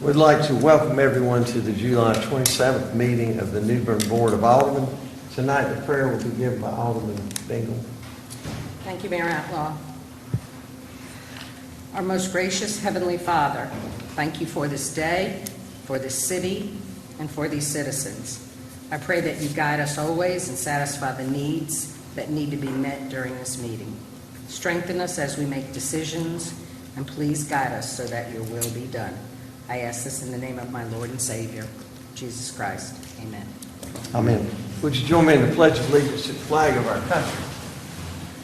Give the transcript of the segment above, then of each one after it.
We'd like to welcome everyone to the July 27th meeting of the New Bern Board of Aldermen. Tonight, the prayer will be given by Alderman Bengel. Thank you, Mayor Outlaw. Our most gracious Heavenly Father, thank you for this day, for this city, and for these citizens. I pray that you guide us always and satisfy the needs that need to be met during this meeting. Strengthen us as we make decisions, and please guide us so that your will be done. I ask this in the name of my Lord and Savior, Jesus Christ. Amen. Amen. Would you join me in the Pledge of Allegiance to the flag of our country?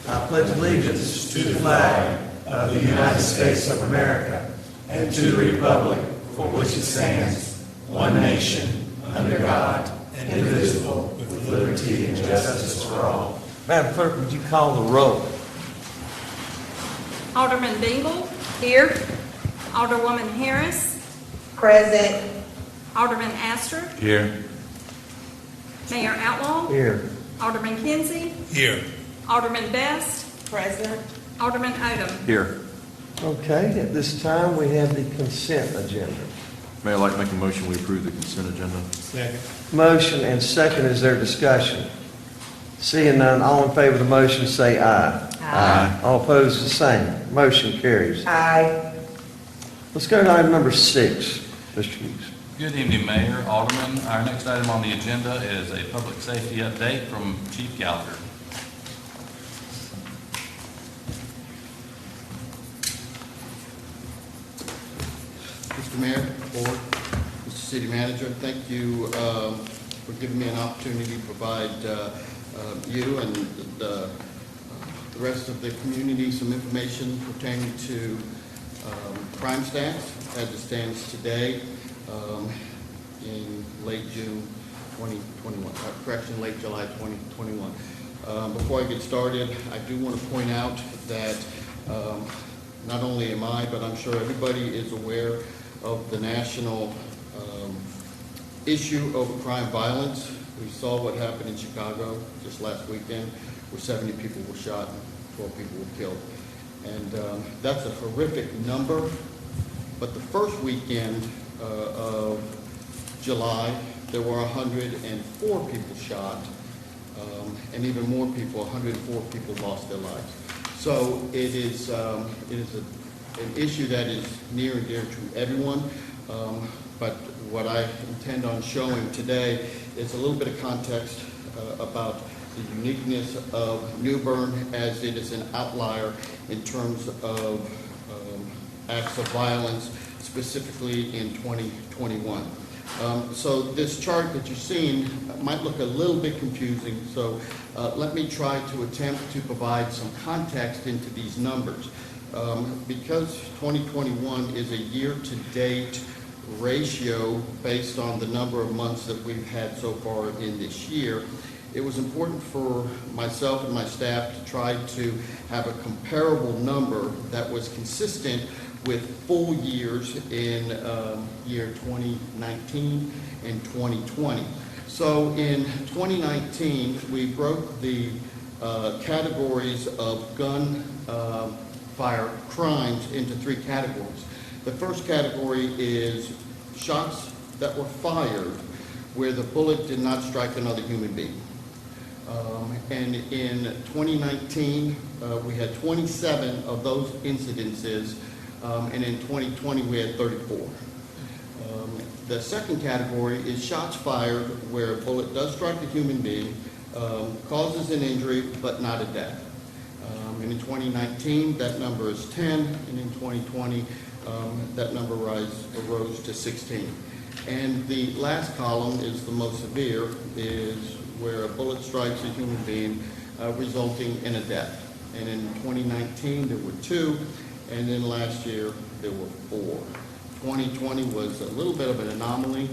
I pledge allegiance to the flag of the United States of America and to the republic for which it stands, one nation, under God, indivisible, with liberty and justice for all. Madam Clerk, would you call the roll? Alderman Bengel. Here. Alderwoman Harris. Present. Alderman Astor. Here. Mayor Outlaw. Here. Alderman Kinsey. Here. Alderman Best. Present. Alderman Odom. Here. Okay, at this time, we have the consent agenda. Mayor, I'd like to make a motion we approve the consent agenda. Second. Motion and second, is there discussion? Seeing none, all in favor of the motion say aye. Aye. All opposed, the same. Motion carries. Aye. Let's go to item number 6, Mr. Hughes. Good evening, Mayor, Alderman. Our next item on the agenda is a public safety update from Chief Gallagher. Mr. Mayor, Board, Mr. City Manager, thank you for giving me an opportunity to provide you and the rest of the community some information pertaining to crime stats as it stands today in late June 2021, late July 2021. Before I get started, I do want to point out that not only am I, but I'm sure everybody is aware of the national issue over crime violence. We saw what happened in Chicago just last weekend, where 70 people were shot and 12 people were killed. And that's a horrific number, but the first weekend of July, there were 104 people shot, and even more people, 104 people lost their lives. So it is an issue that is near and dear to everyone, but what I intend on showing today is a little bit of context about the uniqueness of New Bern, as it is an outlier in terms of acts of violence, specifically in 2021. So this chart that you're seeing might look a little bit confusing, so let me try to attempt to provide some context into these numbers. Because 2021 is a year-to-date ratio based on the number of months that we've had so far in this year, it was important for myself and my staff to try to have a comparable number that was consistent with full years in year 2019 and 2020. So in 2019, we broke the categories of gun fire crimes into 3 categories. The first category is shots that were fired where the bullet did not strike another human being. And in 2019, we had 27 of those incidences, and in 2020, we had 34. The second category is shots fired where a bullet does strike a human being, causes an injury, but not a death. And in 2019, that number is 10, and in 2020, that number arose to 16. And the last column is the most severe, is where a bullet strikes a human being, resulting in a death. And in 2019, there were 2, and then last year, there were 4. 2020 was a little bit of an anomaly.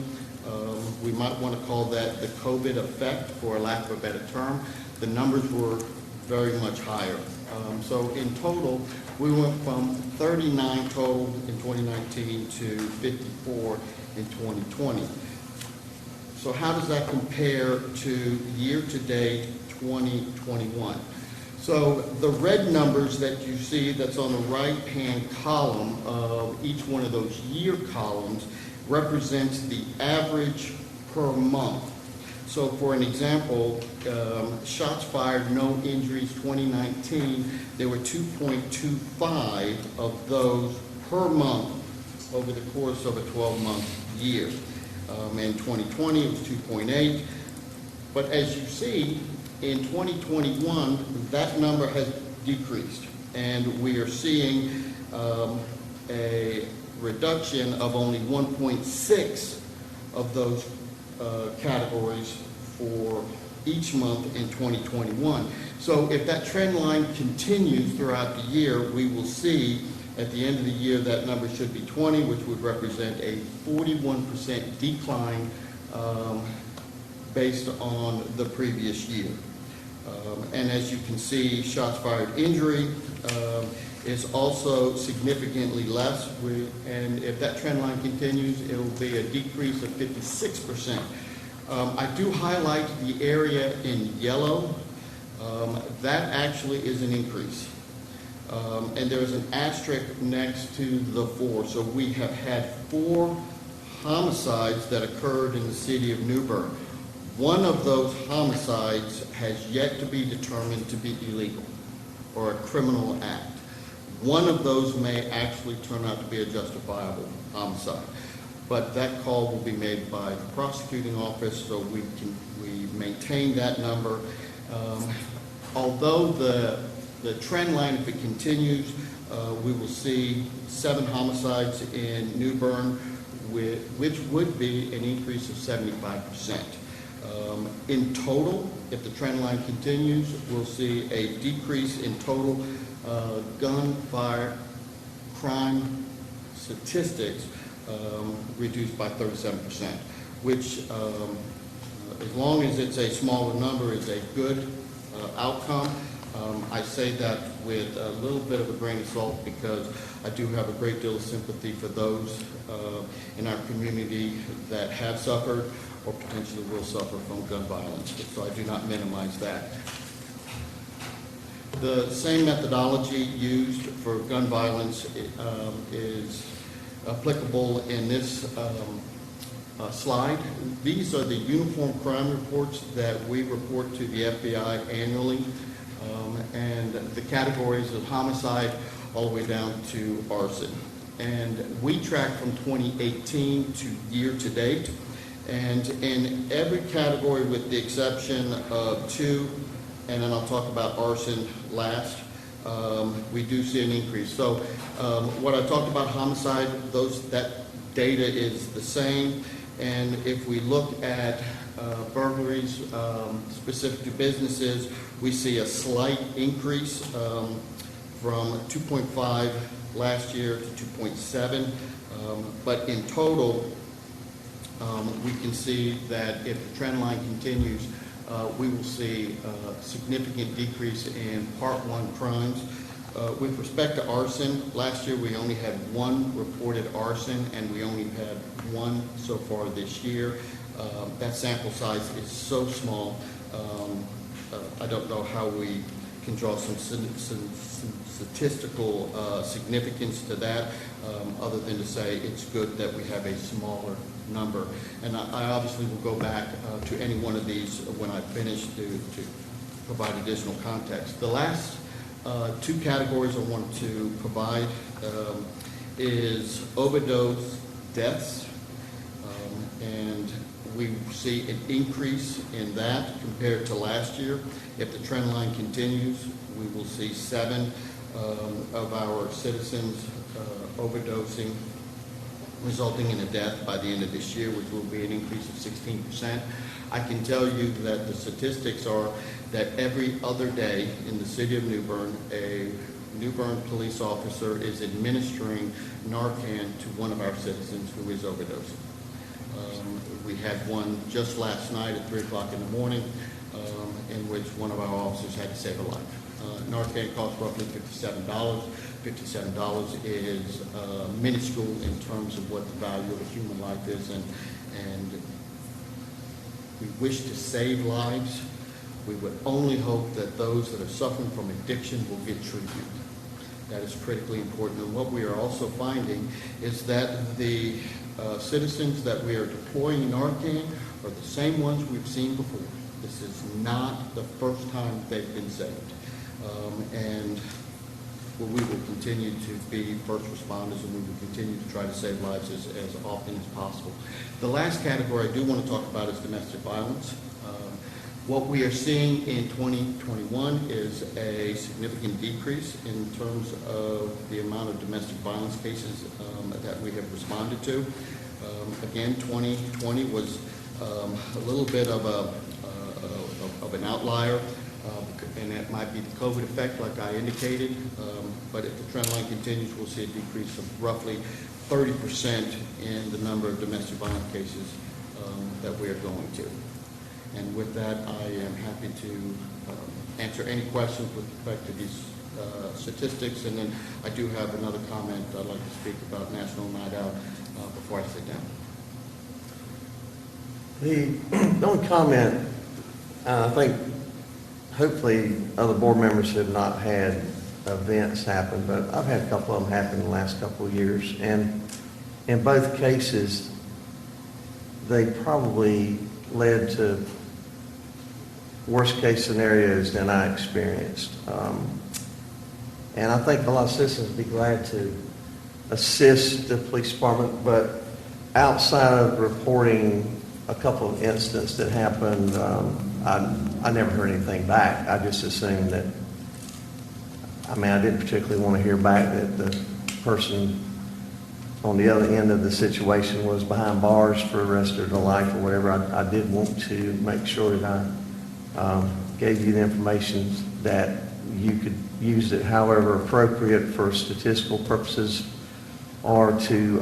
We might want to call that the COVID effect, for lack of a better term. The numbers were very much higher. So in total, we went from 39 total in 2019 to 54 in 2020. So how does that compare to year-to-date 2021? So the red numbers that you see that's on the right-hand column of each one of those year columns represents the average per month. So for an example, shots fired, no injuries, 2019, there were 2.25 of those per month over the course of a 12-month year. In 2020, it was 2.8. But as you see, in 2021, that number has decreased, and we are seeing a reduction of only 1.6 of those categories for each month in 2021. So if that trend line continues throughout the year, we will see at the end of the year that number should be 20, which would represent a 41% decline based on the previous year. And as you can see, shots fired injury is also significantly less, and if that trend line continues, it will be a decrease of 56%. I do highlight the area in yellow. That actually is an increase. And there's an asterisk next to the 4. So we have had 4 homicides that occurred in the city of New Bern. One of those homicides has yet to be determined to be illegal or a criminal act. One of those may actually turn out to be a justifiable homicide, but that call will be made by the prosecuting office, so we maintain that number. Although the trend line, if it continues, we will see 7 homicides in New Bern, which would be an increase of 75%. In total, if the trend line continues, we'll see a decrease in total gunfire crime statistics reduced by 37%, which, as long as it's a smaller number, is a good outcome. I say that with a little bit of a grain of salt because I do have a great deal of sympathy for those in our community that have suffered or potentially will suffer from gun violence, so I do not minimize that. The same methodology used for gun violence is applicable in this slide. These are the uniform crime reports that we report to the FBI annually, and the categories of homicide all the way down to arson. And we track from 2018 to year to date, and in every category with the exception of 2, and then I'll talk about arson last, we do see an increase. So what I talked about homicide, that data is the same. And if we look at burglaries specific to businesses, we see a slight increase from 2.5 last year to 2.7. But in total, we can see that if the trend line continues, we will see a significant decrease in Part 1 crimes. With respect to arson, last year we only had 1 reported arson, and we only had 1 so far this year. That sample size is so small, I don't know how we can draw some statistical significance to that, other than to say it's good that we have a smaller number. And I obviously will go back to any one of these when I finish to provide additional context. The last 2 categories I want to provide is overdose deaths, and we see an increase in that compared to last year. If the trend line continues, we will see 7 of our citizens overdosing, resulting in a death by the end of this year, which will be an increase of 16%. I can tell you that the statistics are that every other day in the city of New Bern, a New Bern police officer is administering Narcan to one of our citizens who is overdosing. We had one just last night at 3 o'clock in the morning, in which one of our officers had to save a life. Narcan costs roughly $57. $57 is minuscule in terms of what the value of a human life is, and we wish to save lives. We would only hope that those that are suffering from addiction will get treatment. That is critically important. And what we are also finding is that the citizens that we are deploying in Narcan are the same ones we've seen before. This is not the first time they've been saved. And we will continue to be first responders, and we will continue to try to save lives as often as possible. The last category I do want to talk about is domestic violence. What we are seeing in 2021 is a significant decrease in terms of the amount of domestic violence cases that we have responded to. Again, 2020 was a little bit of an outlier, and that might be the COVID effect, like I indicated. But if the trend line continues, we'll see a decrease of roughly 30% in the number of domestic violence cases that we are going to. And with that, I am happy to answer any questions with respect to these statistics. And then I do have another comment I'd like to speak about National Night Out before I sit down. The only comment, I think hopefully other board members have not had events happen, but I've had a couple of them happen in the last couple of years. And in both cases, they probably led to worst case scenarios than I experienced. And I think a lot of citizens would be glad to assist the police department, but outside of reporting a couple of incidents that happened, I never heard anything back. I just assumed that, I didn't particularly want to hear back that the person on the other end of the situation was behind bars for the rest of their life or whatever. I did want to make sure that I gave you the information that you could use it however appropriate for statistical purposes, or to,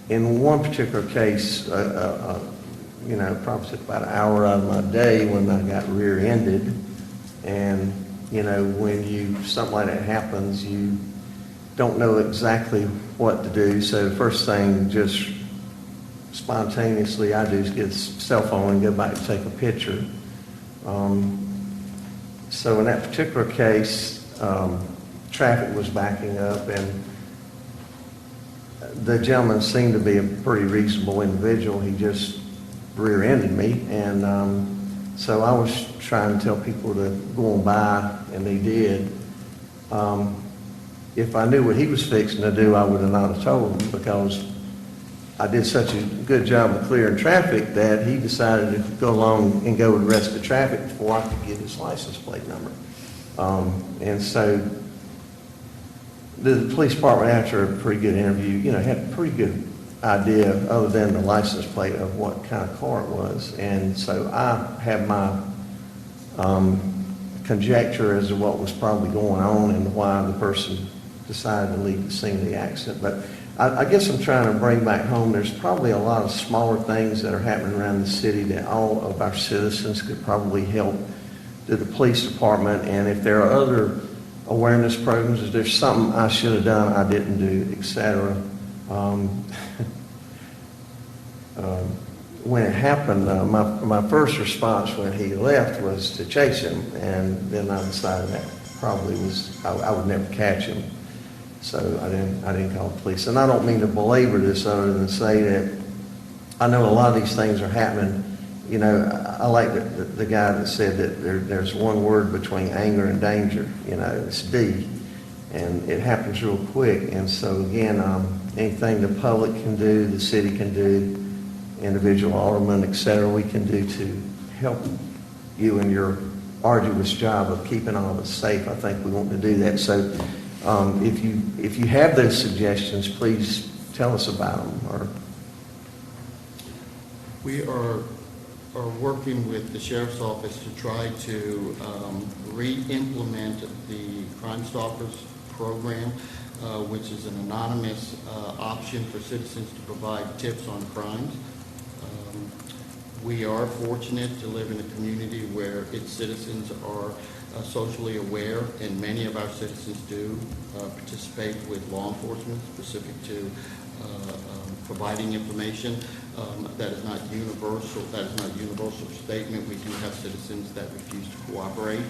in one particular case, probably took about an hour out of my day when I got rear-ended. And, when something like that happens, you don't know exactly what to do. So the first thing just spontaneously I do is get a cell phone and go back and take a picture. So in that particular case, traffic was backing up, and the gentleman seemed to be a pretty reasonable individual. He just rear-ended me, and so I was trying to tell people to go on by, and they did. If I knew what he was fixing to do, I would have not have told him, because I did such a good job of clearing traffic that he decided to go along and go with the rest of the traffic before I could get his license plate number. And so the police department, after a pretty good interview, had a pretty good idea, other than the license plate, of what kind of car it was. And so I had my conjecture as to what was probably going on and why the person decided to leave the scene of the accident. But I guess I'm trying to bring back home, there's probably a lot of smaller things that are happening around the city that all of our citizens could probably help the police department. And if there are other awareness programs, if there's something I should have done, I didn't do, etc. When it happened, my first response when he left was to chase him, and then I decided that probably was, I would never catch him. So I didn't call the police. And I don't mean to belabor this other than say that I know a lot of these things are happening. I like the guy that said that there's one word between anger and danger. It's D, and it happens real quick. And so again, anything the public can do, the city can do, individual aldermen, etc., we can do to help you in your arduous job of keeping all of us safe. I think we want to do that. So if you have those suggestions, please tell us about them. We are working with the Sheriff's Office to try to re-implement the Crime Stalkers program, which is an anonymous option for citizens to provide tips on crimes. We are fortunate to live in a community where its citizens are socially aware, and many of our citizens do participate with law enforcement specific to providing information. That is not universal. That is not a universal statement. We do have citizens that refuse to cooperate.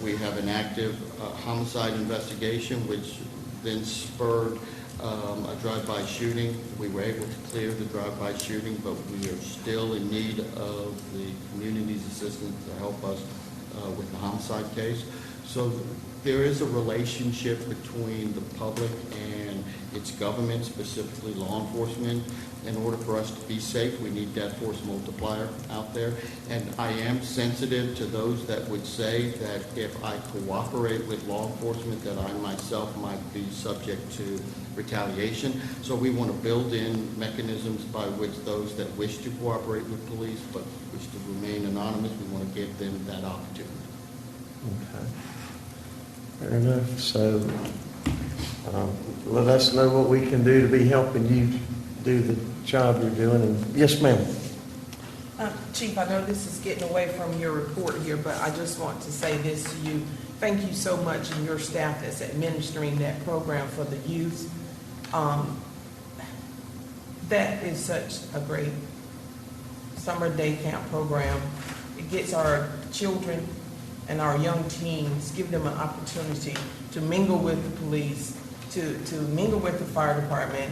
We have an active homicide investigation, which then spurred a drive-by shooting. We were able to clear the drive-by shooting, but we are still in need of the community's assistance to help us with the homicide case. So there is a relationship between the public and its government, specifically law enforcement. In order for us to be safe, we need that force multiplier out there. And I am sensitive to those that would say that if I cooperate with law enforcement, that I myself might be subject to retaliation. So we want to build in mechanisms by which those that wish to cooperate with police but wish to remain anonymous, we want to give them that opportunity. Okay. Fair enough. So let us know what we can do to be helping you do the job you're doing. And yes, ma'am. Chief, I know this is getting away from your report here, but I just want to say this to you. Thank you so much and your staff that's administering that program for the youth. That is such a great summer day camp program. It gets our children and our young teens, give them an opportunity to mingle with the police, to mingle with the fire department,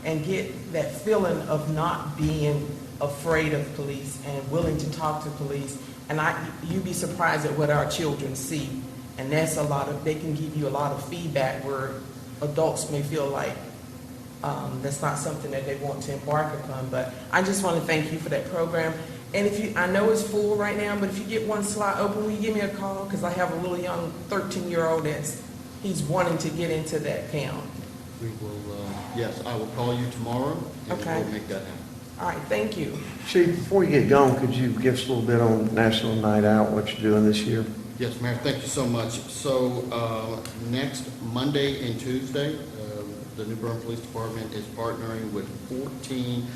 and get that feeling of not being afraid of police and willing to talk to police. And you'd be surprised at what our children see. And that's they can give you a lot of feedback where adults may feel like that's not something that they want to embark upon. But I just want to thank you for that program. And I know it's full right now, but if you get one slot open, will you give me a call? Because I have a little young 13-year-old he's wanting to get into that camp. We will, yes, I will call you tomorrow, and Okay. we'll make that happen. All right, thank you. Chief, before you get going, could you give us a little bit on National Night Out, what you're doing this year? Yes, Mayor, thank you so much. So next Monday and Tuesday, the New Bern Police Department is partnering with 14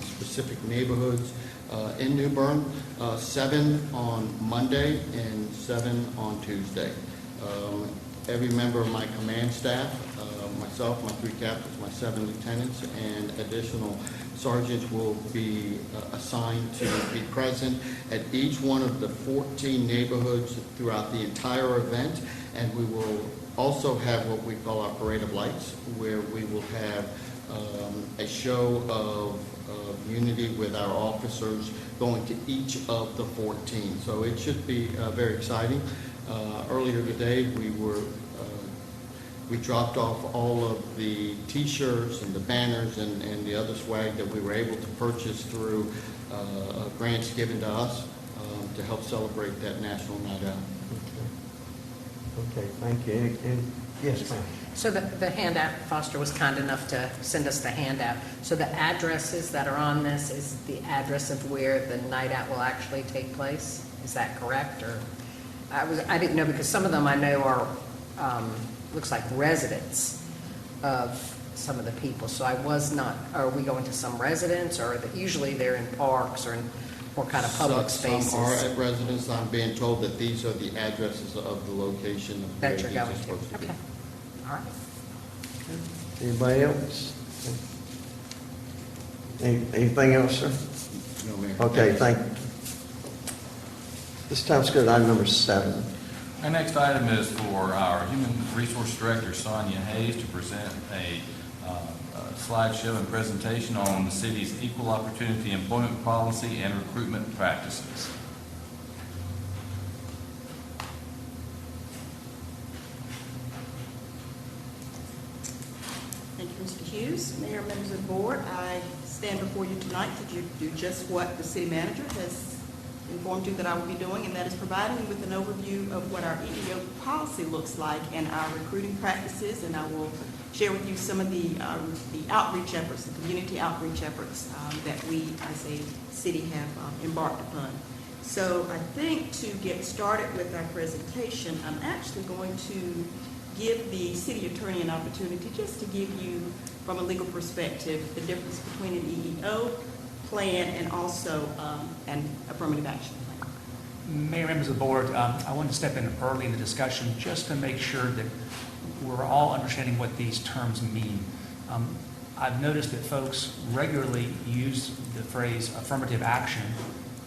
specific neighborhoods in New Bern, 7 on Monday and 7 on Tuesday. Every member of my command staff, myself, my 3 captains, my 7 lieutenants, and additional sergeants will be assigned to be present at each one of the 14 neighborhoods throughout the entire event. And we will also have what we call our Parade of Lights, where we will have a show of unity with our officers going to each of the 14. So it should be very exciting. Earlier today, we dropped off all of the T-shirts and the banners and the other swag that we were able to purchase through grants given to us to help celebrate that National Night Out. Okay, thank you. And yes, ma'am. So the handout, Foster was kind enough to send us the handout. So the addresses that are on this is the address of where the night out will actually take place? Is that correct? Or I didn't know, because some of them I know are, looks like residents of some of the people. So I was not, are we going to some residents, or usually they're in parks or in more kind of public spaces? Some are at residence. I'm being told that these are the addresses of the location of where That you're these are going supposed to? to be. Okay. All right. Anybody else? Anything else, sir? No, Mayor. Okay, thank you. This time let's go to item number 7. Our next item is for our Human Resource Director, Sonia Hayes, to present a slideshow and presentation on the city's equal opportunity employment policy and recruitment practices. Thank you, Mr. Hughes. Mayor, members of the board, I stand before you tonight to do just what the city manager has informed you that I will be doing, and that is providing you with an overview of what our EEO policy looks like and our recruiting practices, and I will share with you some of the outreach efforts, the community outreach efforts that we as a city have embarked upon. So I think to get started with our presentation, I'm actually going to give the city attorney an opportunity just to give you, from a legal perspective, the difference between an EEO plan and also an affirmative action plan. Mayor, members of the board, I want to step in early in the discussion just to make sure that we're all understanding what these terms mean. I've noticed that folks regularly use the phrase affirmative action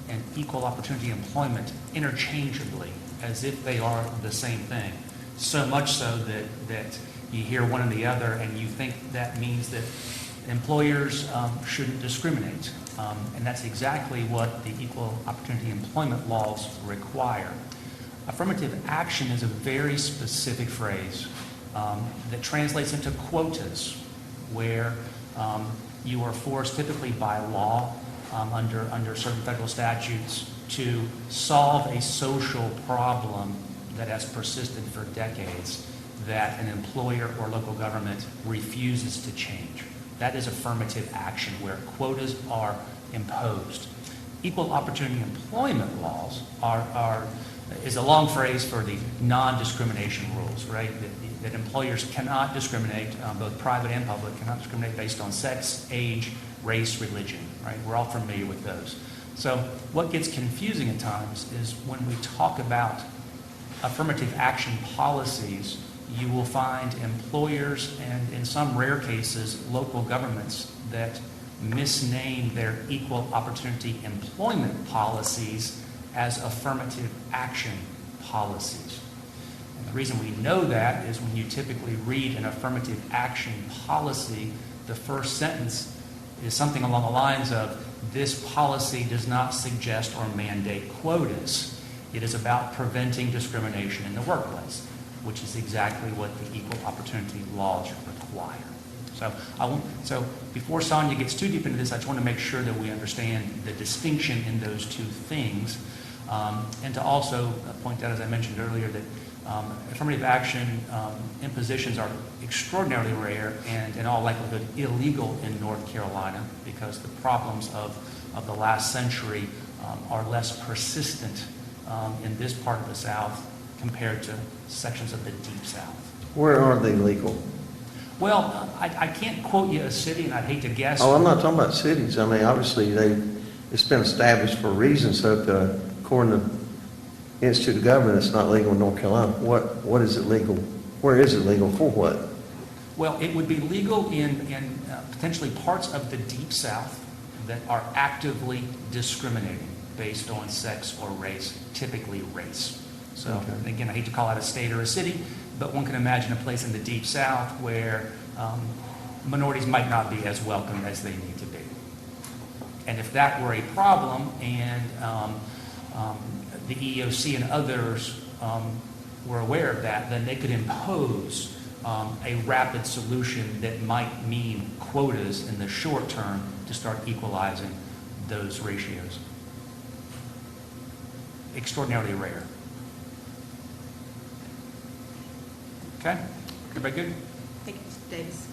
and equal opportunity employment interchangeably, as if they are the same thing. so much so that you hear one and the other, and you think that means that employers shouldn't discriminate. And that's exactly what the Equal Opportunity Employment laws require. Affirmative action is a very specific phrase that translates into quotas, where you are forced, typically by law, under certain federal statutes, to solve a social problem that has persisted for decades, that an employer or local government refuses to change. That is affirmative action, where quotas are imposed. Equal opportunity employment laws is a long phrase for the non-discrimination rules, right? That employers cannot discriminate, both private and public, cannot discriminate based on sex, age, race, religion, right? We're all familiar with those. So what gets confusing at times is when we talk about affirmative action policies, you will find employers and, in some rare cases, local governments that misname their equal opportunity employment policies as affirmative action policies. And the reason we know that is when you typically read an affirmative action policy, the first sentence is something along the lines of, this policy does not suggest or mandate quotas. It is about preventing discrimination in the workplace, which is exactly what the equal opportunity laws require. So before Sonia gets too deep into this, I just want to make sure that we understand the distinction in those two things, and to also point out, as I mentioned earlier, that affirmative action impositions are extraordinarily rare and in all likelihood illegal in North Carolina, because the problems of the last century are less persistent in this part of the South compared to sections of the Deep South. Where are they legal? Well, I can't quote you a city, and I'd hate to guess. Oh, I'm not talking about cities. I mean, obviously, it's been established for a reason, so if, according to the Institute of Government, it's not legal in North Carolina. What is it legal? Where is it legal for what? Well, it would be legal in potentially parts of the Deep South that are actively discriminating based on sex or race, typically race. So, Okay. Again, I hate to call out a state or a city, but one can imagine a place in the Deep South where minorities might not be as welcome as they need to be. And if that were a problem, and the EEOC and others were aware of that, then they could impose a rapid solution that might mean quotas in the short term to start equalizing those ratios. Extraordinarily rare. Okay? Everybody good? Thank you, Mr. Davis.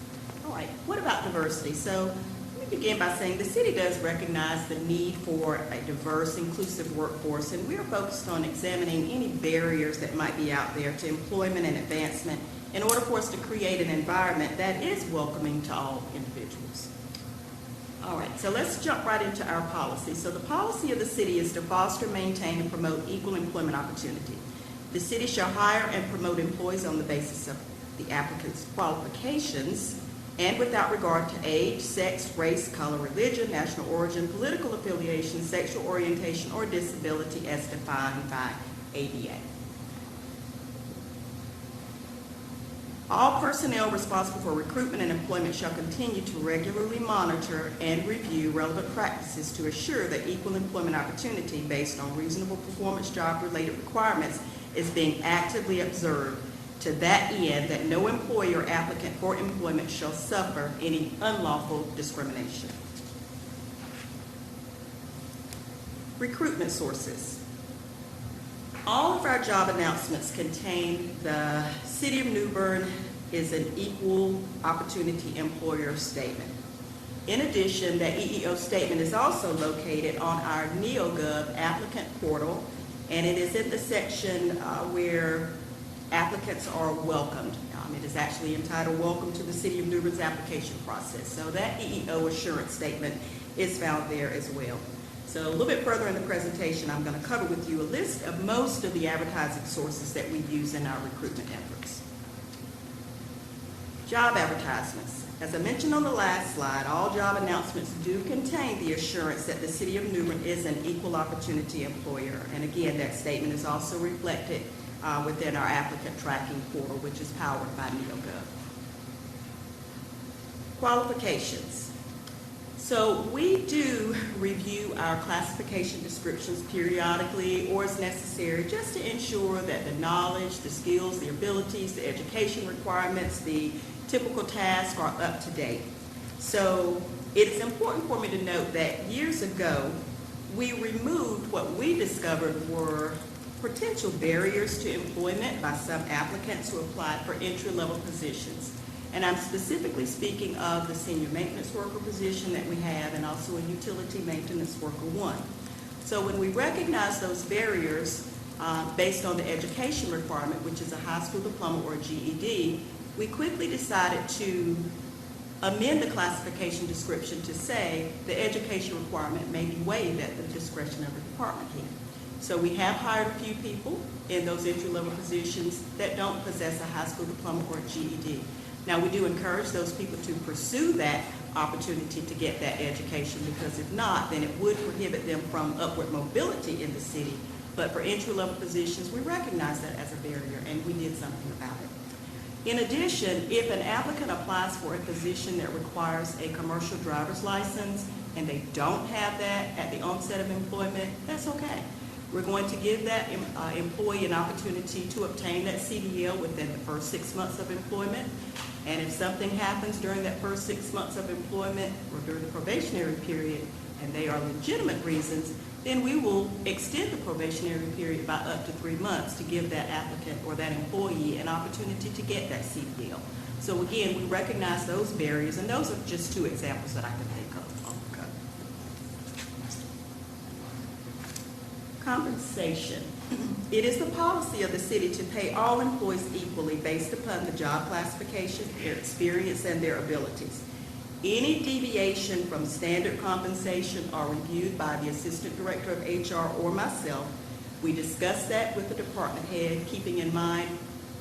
All right, what about diversity? So let me begin by saying the city does recognize the need for a diverse, inclusive workforce, and we are focused on examining any barriers that might be out there to employment and advancement in order for us to create an environment that is welcoming to all individuals. All right, so let's jump right into our policy. So the policy of the city is to foster, maintain, and promote equal employment opportunity. The city shall hire and promote employees on the basis of the applicant's qualifications and without regard to age, sex, race, color, religion, national origin, political affiliation, sexual orientation, or disability as defined by ADA. All personnel responsible for recruitment and employment shall continue to regularly monitor and review relevant practices to assure that equal employment opportunity based on reasonable performance job-related requirements is being actively observed, to that end that no employee or applicant for employment shall suffer any unlawful discrimination. Recruitment sources. All of our job announcements contain the City of New Bern is an equal opportunity employer statement. In addition, the EEO statement is also located on our NeoGov applicant portal, and it is in the section where applicants are welcomed. It is actually entitled Welcome to the City of New Bern's Application Process. So that EEO assurance statement is found there as well. So a little bit further in the presentation, I'm going to cover with you a list of most of the advertising sources that we use in our recruitment efforts. Job advertisements. As I mentioned on the last slide, all job announcements do contain the assurance that the City of New Bern is an equal opportunity employer. And again, that statement is also reflected within our applicant tracking portal, which is powered by NeoGov. Qualifications. So we do review our classification descriptions periodically or as necessary, just to ensure that the knowledge, the skills, the abilities, the education requirements, the typical tasks are up to date. So it's important for me to note that years ago, we removed what we discovered were potential barriers to employment by some applicants who applied for entry-level positions. And I'm specifically speaking of the senior maintenance worker position that we have and also a utility maintenance worker 1. So when we recognize those barriers based on the education requirement, which is a high school diploma or a GED, we quickly decided to amend the classification description to say the education requirement may be waived at the discretion of the department head. So we have hired a few people in those entry-level positions that don't possess a high school diploma or a GED. Now, we do encourage those people to pursue that opportunity to get that education, because if not, then it would prohibit them from upward mobility in the city. But for entry-level positions, we recognize that as a barrier, and we did something about it. In addition, if an applicant applies for a position that requires a commercial driver's license and they don't have that at the onset of employment, that's okay. We're going to give that employee an opportunity to obtain that CDL within the first 6 months of employment. And if something happens during that first 6 months of employment or during the probationary period, and they are legitimate reasons, then we will extend the probationary period by up to 3 months to give that applicant or that employee an opportunity to get that CDL. So again, we recognize those barriers, and those are just 2 examples that I can think of off the cuff. Compensation. It is the policy of the city to pay all employees equally based upon the job classification, their experience, and their abilities. Any deviation from standard compensation are reviewed by the Assistant Director of HR or myself. We discuss that with the department head, keeping in mind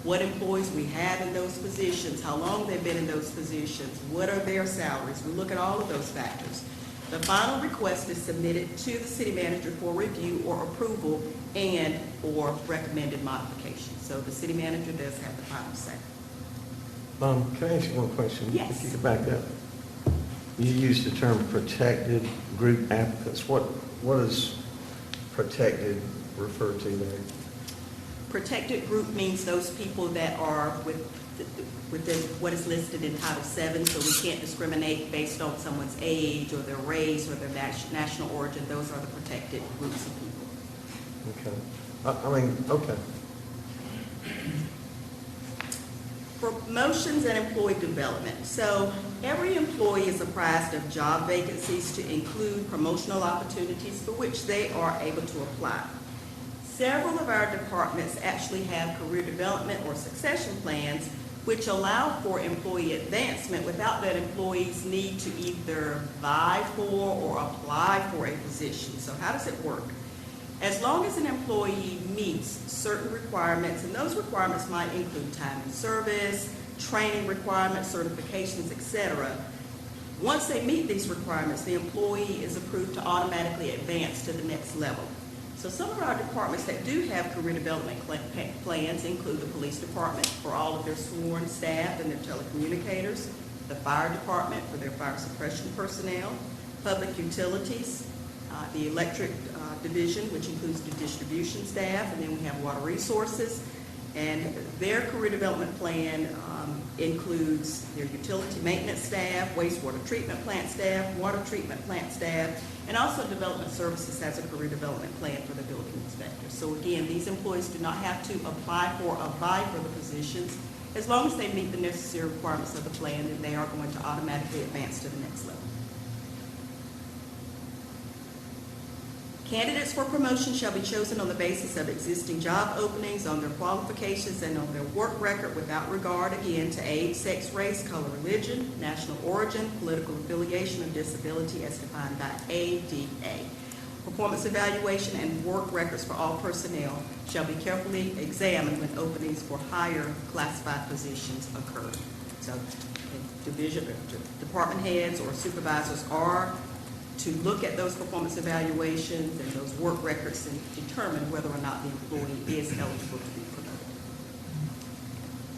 what employees we have in those positions, how long they've been in those positions, what are their salaries. We look at all of those factors. The final request is submitted to the city manager for review or approval and or recommended modification. So the city manager does have the final say. Can I ask you one question? Yes. If you could back up. You used the term protected group applicants. What does protected refer to there? Protected group means those people that are within what is listed in Title VII, so we can't discriminate based on someone's age or their race or their national origin. Those are the protected groups of people. Okay. Okay. Promotions and employee development. So every employee is apprised of job vacancies to include promotional opportunities for which they are able to apply. Several of our departments actually have career development or succession plans which allow for employee advancement without that employees need to either vie for or apply for a position. So how does it work? As long as an employee meets certain requirements, and those requirements might include time and service, training requirements, certifications, etc. Once they meet these requirements, the employee is approved to automatically advance to the next level. So some of our departments that do have career development plans include the police department for all of their sworn staff and their telecommunicators, the fire department for their fire suppression personnel, public utilities, the electric division, which includes the distribution staff, and then we have water resources. And their career development plan includes their utility maintenance staff, wastewater treatment plant staff, water treatment plant staff, and also development services has a career development plan for the building inspector. So again, these employees do not have to apply for or vie for the positions. As long as they meet the necessary requirements of the plan, then they are going to automatically advance to the next level. Candidates for promotion shall be chosen on the basis of existing job openings, on their qualifications, and on their work record without regard, again, to age, sex, race, color, religion, national origin, political affiliation, or disability as defined by ADA. Performance evaluation and work records for all personnel shall be carefully examined when openings for higher classified positions occur. So department heads or supervisors are to look at those performance evaluations and those work records and determine whether or not the employee is eligible to be promoted.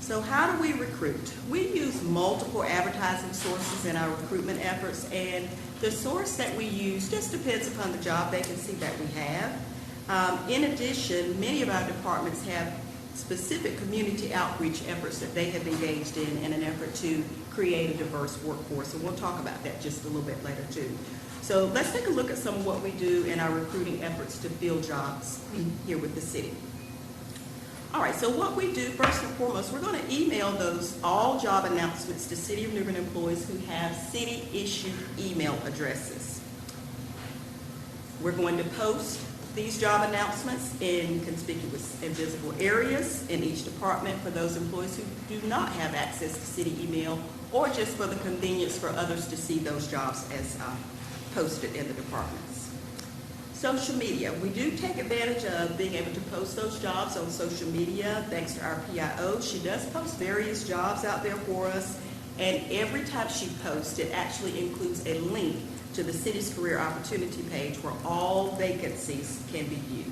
So how do we recruit? We use multiple advertising sources in our recruitment efforts, and the source that we use just depends upon the job vacancy that we have. In addition, many of our departments have specific community outreach efforts that they have engaged in an effort to create a diverse workforce, and we'll talk about that just a little bit later too. So let's take a look at some of what we do in our recruiting efforts to fill jobs here with the city. All right, so what we do first and foremost, we're going to email all job announcements to City of New Bern employees who have city-issued email addresses. We're going to post these job announcements in conspicuous and visible areas in each department for those employees who do not have access to city email, or just for the convenience for others to see those jobs as posted in the departments. Social media. We do take advantage of being able to post those jobs on social media thanks to our PIO. She does post various jobs out there for us, and every time she posts, it actually includes a link to the city's career opportunity page where all vacancies can be viewed.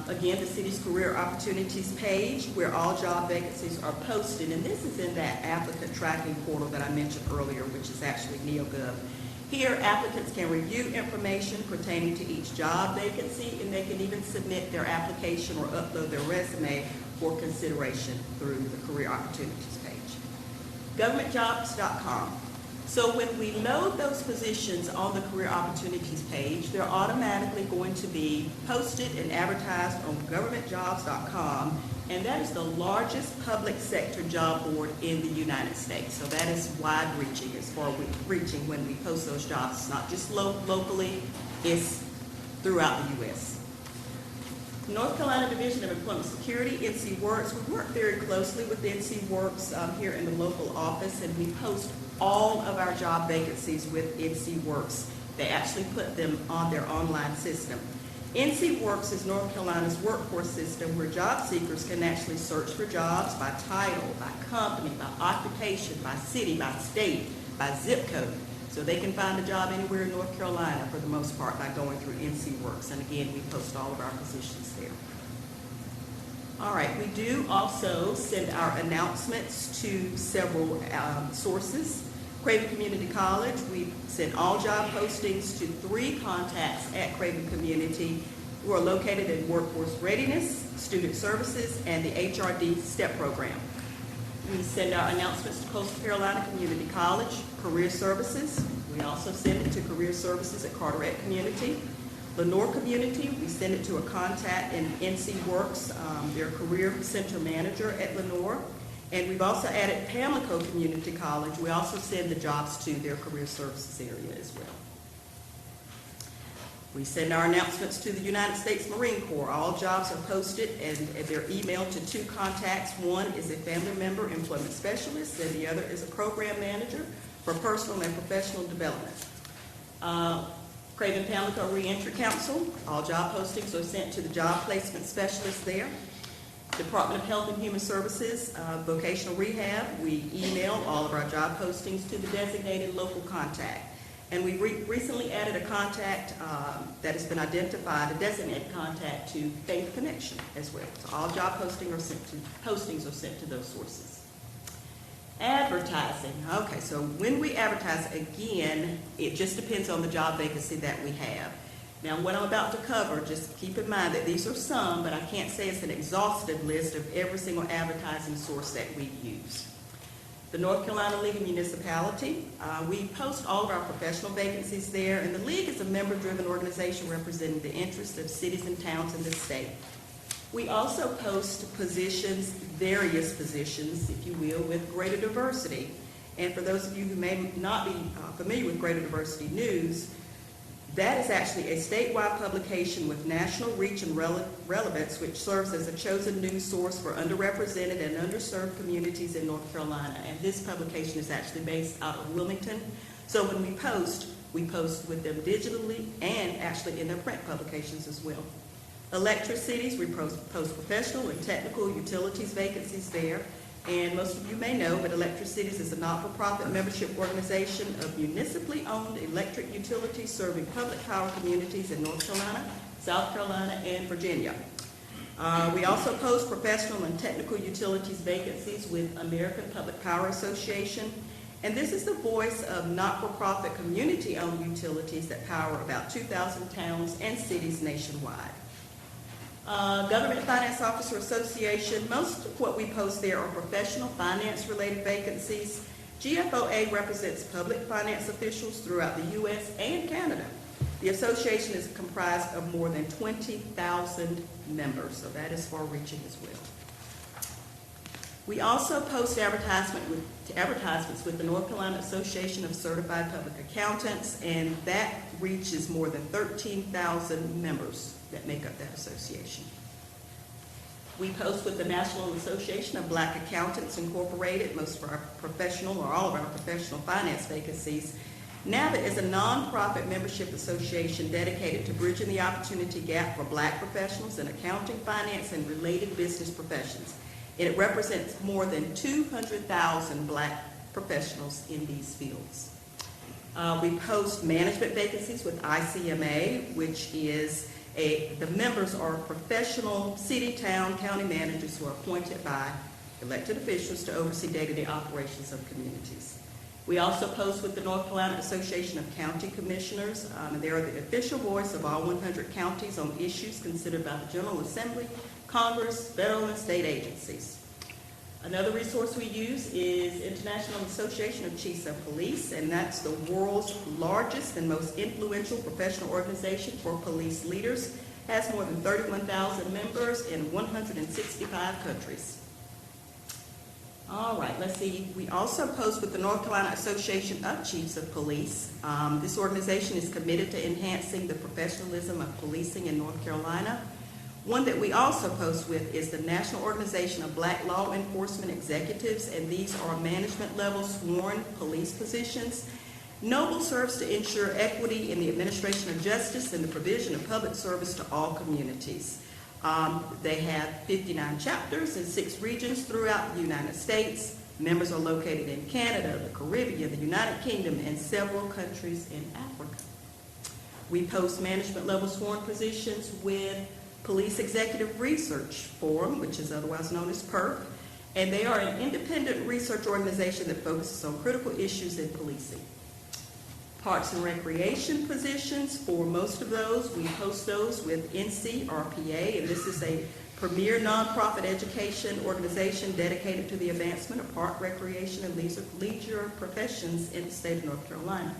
Again, the city's career opportunities page where all job vacancies are posted, and this is in that applicant tracking portal that I mentioned earlier, which is actually NeoGov. Here, applicants can review information pertaining to each job vacancy, and they can even submit their application or upload their resume for consideration through the Career Opportunities page. GovernmentJobs.com. So when we load those positions on the Career Opportunities page, they're automatically going to be posted and advertised on GovernmentJobs.com, and that is the largest public sector job board in the United States. So that is wide-reaching as far as reaching when we post those jobs. It's not just locally, it's throughout the U.S. North Carolina Division of Employment Security, NC Works. We work very closely with NC Works here in the local office, and we post all of our job vacancies with NC Works. They actually put them on their online system. NC Works is North Carolina's workforce system where job seekers can actually search for jobs by title, by company, by occupation, by city, by state, by zip code. So they can find a job anywhere in North Carolina for the most part by going through NC Works. And again, we post all of our positions there. All right, we do also send our announcements to several sources. Craven Community College, we send all job postings to 3 contacts at Craven Community who are located in workforce readiness, student services, and the HRD STEP program. We send our announcements to Coastal Carolina Community College, career services. We also send it to career services at Carteret Community. Lenore Community, we send it to a contact in NC Works, their career center manager at Lenore. And we've also added Pamlico Community College. We also send the jobs to their career services area as well. We send our announcements to the United States Marine Corps. All jobs are posted and they're emailed to 2 contacts. One is a family member employment specialist, and the other is a program manager for personal and professional development. Craven Pamlico Reentry Council. All job postings are sent to the job placement specialist there. Department of Health and Human Services, vocational rehab, we email all of our job postings to the designated local contact. And we recently added a contact that has been identified, a designated contact to Faith Connection as well. So all job postings are sent to those sources. Advertising. Okay, so when we advertise, again, it just depends on the job vacancy that we have. Now, what I'm about to cover, just keep in mind that these are some, but I can't say it's an exhaustive list of every single advertising source that we use. The North Carolina League of Municipality, we post all of our professional vacancies there, and the League is a member-driven organization representing the interests of cities and towns in the state. We also post positions, various positions, if you will, with greater diversity. And for those of you who may not be familiar with Greater Diversity News, that is actually a statewide publication with national reach and relevance, which serves as a chosen news source for underrepresented and underserved communities in North Carolina. And this publication is actually based out of Wilmington. So when we post with them digitally and actually in their print publications as well. Electricities, we post professional and technical utilities vacancies there. And most of you may know, but Electricities is a not-for-profit membership organization of municipally owned electric utilities serving public power communities in North Carolina, South Carolina, and Virginia. We also post professional and technical utilities vacancies with American Public Power Association. And this is the voice of not-for-profit community-owned utilities that power about 2,000 towns and cities nationwide. Government Finance Officer Association, most of what we post there are professional finance-related vacancies. GFOA represents public finance officials throughout the U.S. and Canada. The association is comprised of more than 20,000 members, so that is far-reaching as well. We also post advertisements with the North Carolina Association of Certified Public Accountants, and that reaches more than 13,000 members that make up that association. We post with the National Association of Black Accountants Incorporated, most of our professional or all of our professional finance vacancies. NABIT is a nonprofit membership association dedicated to bridging the opportunity gap for black professionals in accounting, finance, and related business professions. And it represents more than 200,000 black professionals in these fields. We post management vacancies with ICMA, which is the members are professional city, town, county managers who are appointed by elected officials to oversee day-to-day operations of communities. We also post with the North Carolina Association of County Commissioners. They are the official voice of all 100 counties on issues considered by the General Assembly, Congress, federal and state agencies. Another resource we use is International Association of Chiefs of Police, and that's the world's largest and most influential professional organization for police leaders. Has more than 31,000 members in 165 countries. All right, let's see. We also post with the North Carolina Association of Chiefs of Police. This organization is committed to enhancing the professionalism of policing in North Carolina. One that we also post with is the National Organization of Black Law Enforcement Executives, and these are management level sworn police positions. NOBLE serves to ensure equity in the administration of justice and the provision of public service to all communities. They have 59 chapters in 6 regions throughout the United States. Members are located in Canada, the Caribbean, the United Kingdom, and several countries in Africa. We post management level sworn positions with Police Executive Research Forum, which is otherwise known as PERF, and they are an independent research organization that focuses on critical issues in policing. Parks and Recreation positions, for most of those, we post those with NCRPA, and this is a premier nonprofit education organization dedicated to the advancement of park recreation and leisure professions in the state of North Carolina.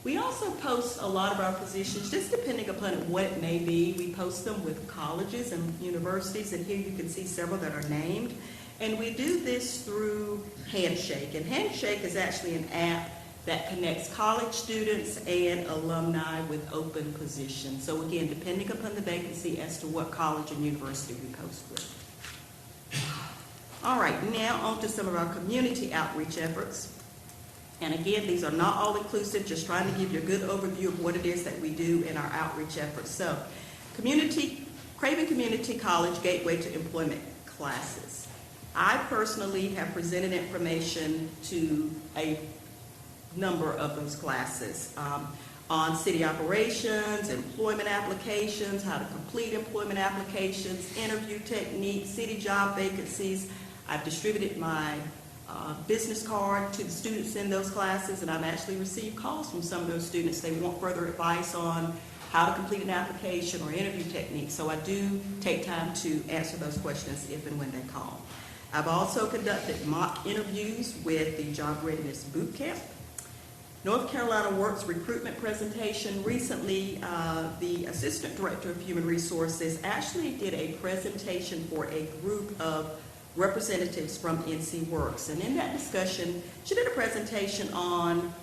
We also post a lot of our positions, just depending upon what it may be. We post them with colleges and universities, and here you can see several that are named. And we do this through Handshake, and Handshake is actually an app that connects college students and alumni with open positions. So again, depending upon the vacancy as to what college and university we post with. All right, now on to some of our community outreach efforts. And again, these are not all inclusive, just trying to give you a good overview of what it is that we do in our outreach efforts. So, Craven Community College Gateway to Employment classes. I personally have presented information to a number of those classes on city operations, employment applications, how to complete employment applications, interview techniques, city job vacancies. I've distributed my business card to the students in those classes, and I've actually received calls from some of those students. They want further advice on how to complete an application or interview techniques, so I do take time to answer those questions if and when they call. I've also conducted mock interviews with the Job Readiness Boot Camp. North Carolina Works recruitment presentation. Recently, the Assistant Director of Human Resources actually did a presentation for a group of representatives from NC Works. And in that discussion, she did a presentation on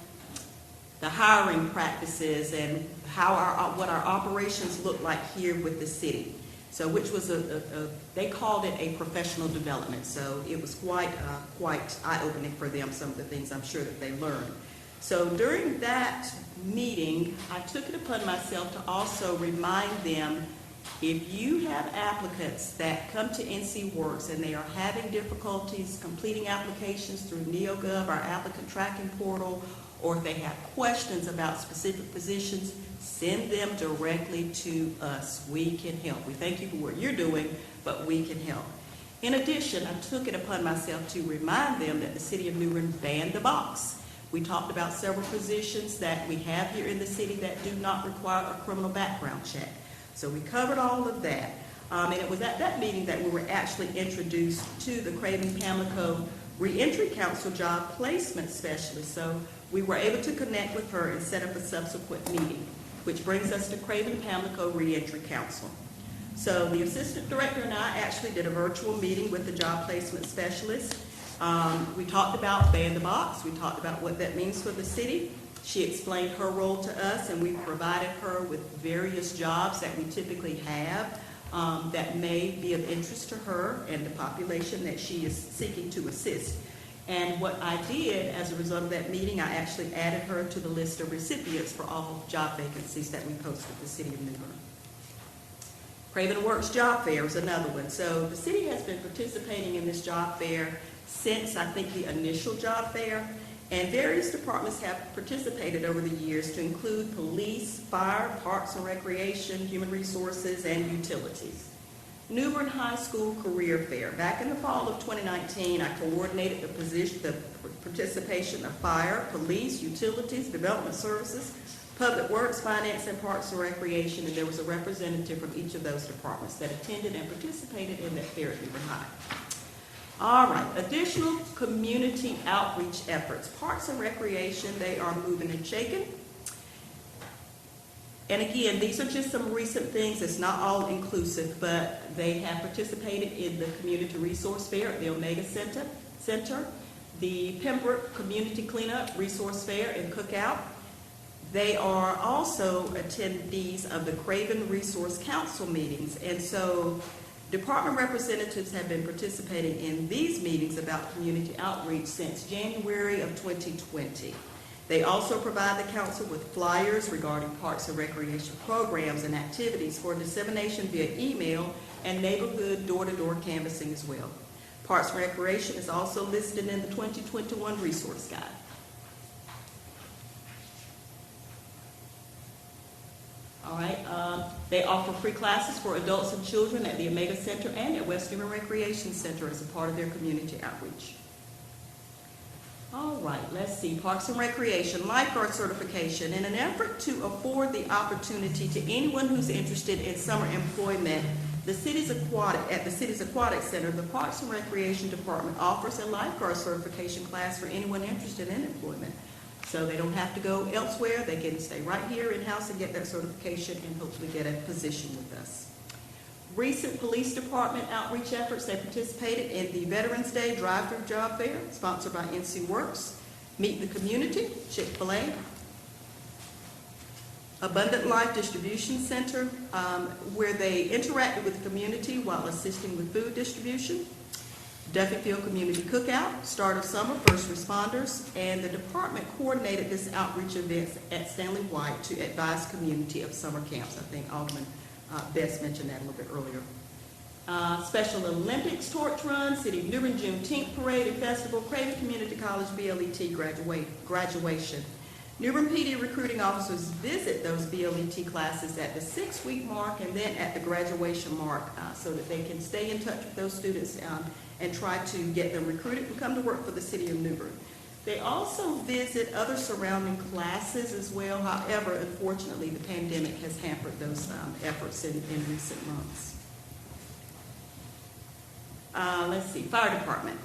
the hiring practices and what our operations look like here with the city. So which was they called it a professional development. So it was quite eye-opening for them, some of the things I'm sure that they learned. So during that meeting, I took it upon myself to also remind them If you have applicants that come to NC Works and they are having difficulties completing applications through NeoGov, our applicant tracking portal, or if they have questions about specific positions, send them directly to us. We can help. We thank you for what you're doing, but we can help. In addition, I took it upon myself to remind them that the City of New Bern banned the box. We talked about several positions that we have here in the city that do not require a criminal background check. So we covered all of that. And it was at that meeting that we were actually introduced to the Craven Pamlico Reentry Council Job Placement Specialist. So we were able to connect with her and set up a subsequent meeting, which brings us to Craven Pamlico Reentry Council. So the Assistant Director and I actually did a virtual meeting with the Job Placement Specialist. We talked about ban the box. We talked about what that means for the city. She explained her role to us, and we provided her with various jobs that we typically have that may be of interest to her and the population that she is seeking to assist. And what I did as a result of that meeting, I actually added her to the list of recipients for all job vacancies that we post with the City of New Bern. Craven Works Job Fair is another one. So the city has been participating in this job fair since, I think, the initial job fair. And various departments have participated over the years to include police, fire, parks and recreation, human resources, and utilities. New Bern High School Career Fair. Back in the fall of 2019, I coordinated the participation of fire, police, utilities, development services, public works, finance, and parks and recreation, and there was a representative from each of those departments that attended and participated in that fair at New Bern High. All right, additional community outreach efforts. Parks and Recreation, they are moving and shaking. And again, these are just some recent things. It's not all inclusive, but they have participated in the Community Resource Fair at the Omega Center, the Pembroke Community Cleanup Resource Fair and Cookout. They are also attendees of the Craven Resource Council meetings. And so department representatives have been participating in these meetings about community outreach since January of 2020. They also provide the council with flyers regarding parks and recreation programs and activities for dissemination via email and neighborhood door-to-door canvassing as well. Parks and Recreation is also listed in the 2021 Resource Guide. All right, they offer free classes for adults and children at the Omega Center and at West New Bern Recreation Center as a part of their community outreach. All right, let's see, Parks and Recreation, Lifeguard certification. In an effort to afford the opportunity to anyone who's interested in summer employment, at the city's Aquatic Center, the Parks and Recreation Department offers a lifeguard certification class for anyone interested in employment. So they don't have to go elsewhere. They can stay right here in-house and get that certification and hopefully get a position with us. Recent police department outreach efforts, they participated in the Veterans Day Drive-Thru Job Fair, sponsored by NC Works, Meet the Community, Chick-fil-A, Abundant Life Distribution Center, where they interacted with the community while assisting with food distribution, Duffyfield Community Cookout, Start of Summer, First Responders, and the department coordinated this outreach event at Stanley White to advise community of summer camps. I think Alderman Best mentioned that a little bit earlier. Special Olympics torch run, City of New Bern Juneteenth Parade and Festival, Craven Community College BLET graduation. New Bern PD recruiting officers visit those BLET classes at the 6-week mark and then at the graduation mark so that they can stay in touch with those students and try to get them recruited and come to work for the City of New Bern. They also visit other surrounding classes as well. However, unfortunately, the pandemic has hampered those efforts in recent months. Let's see, Fire Department.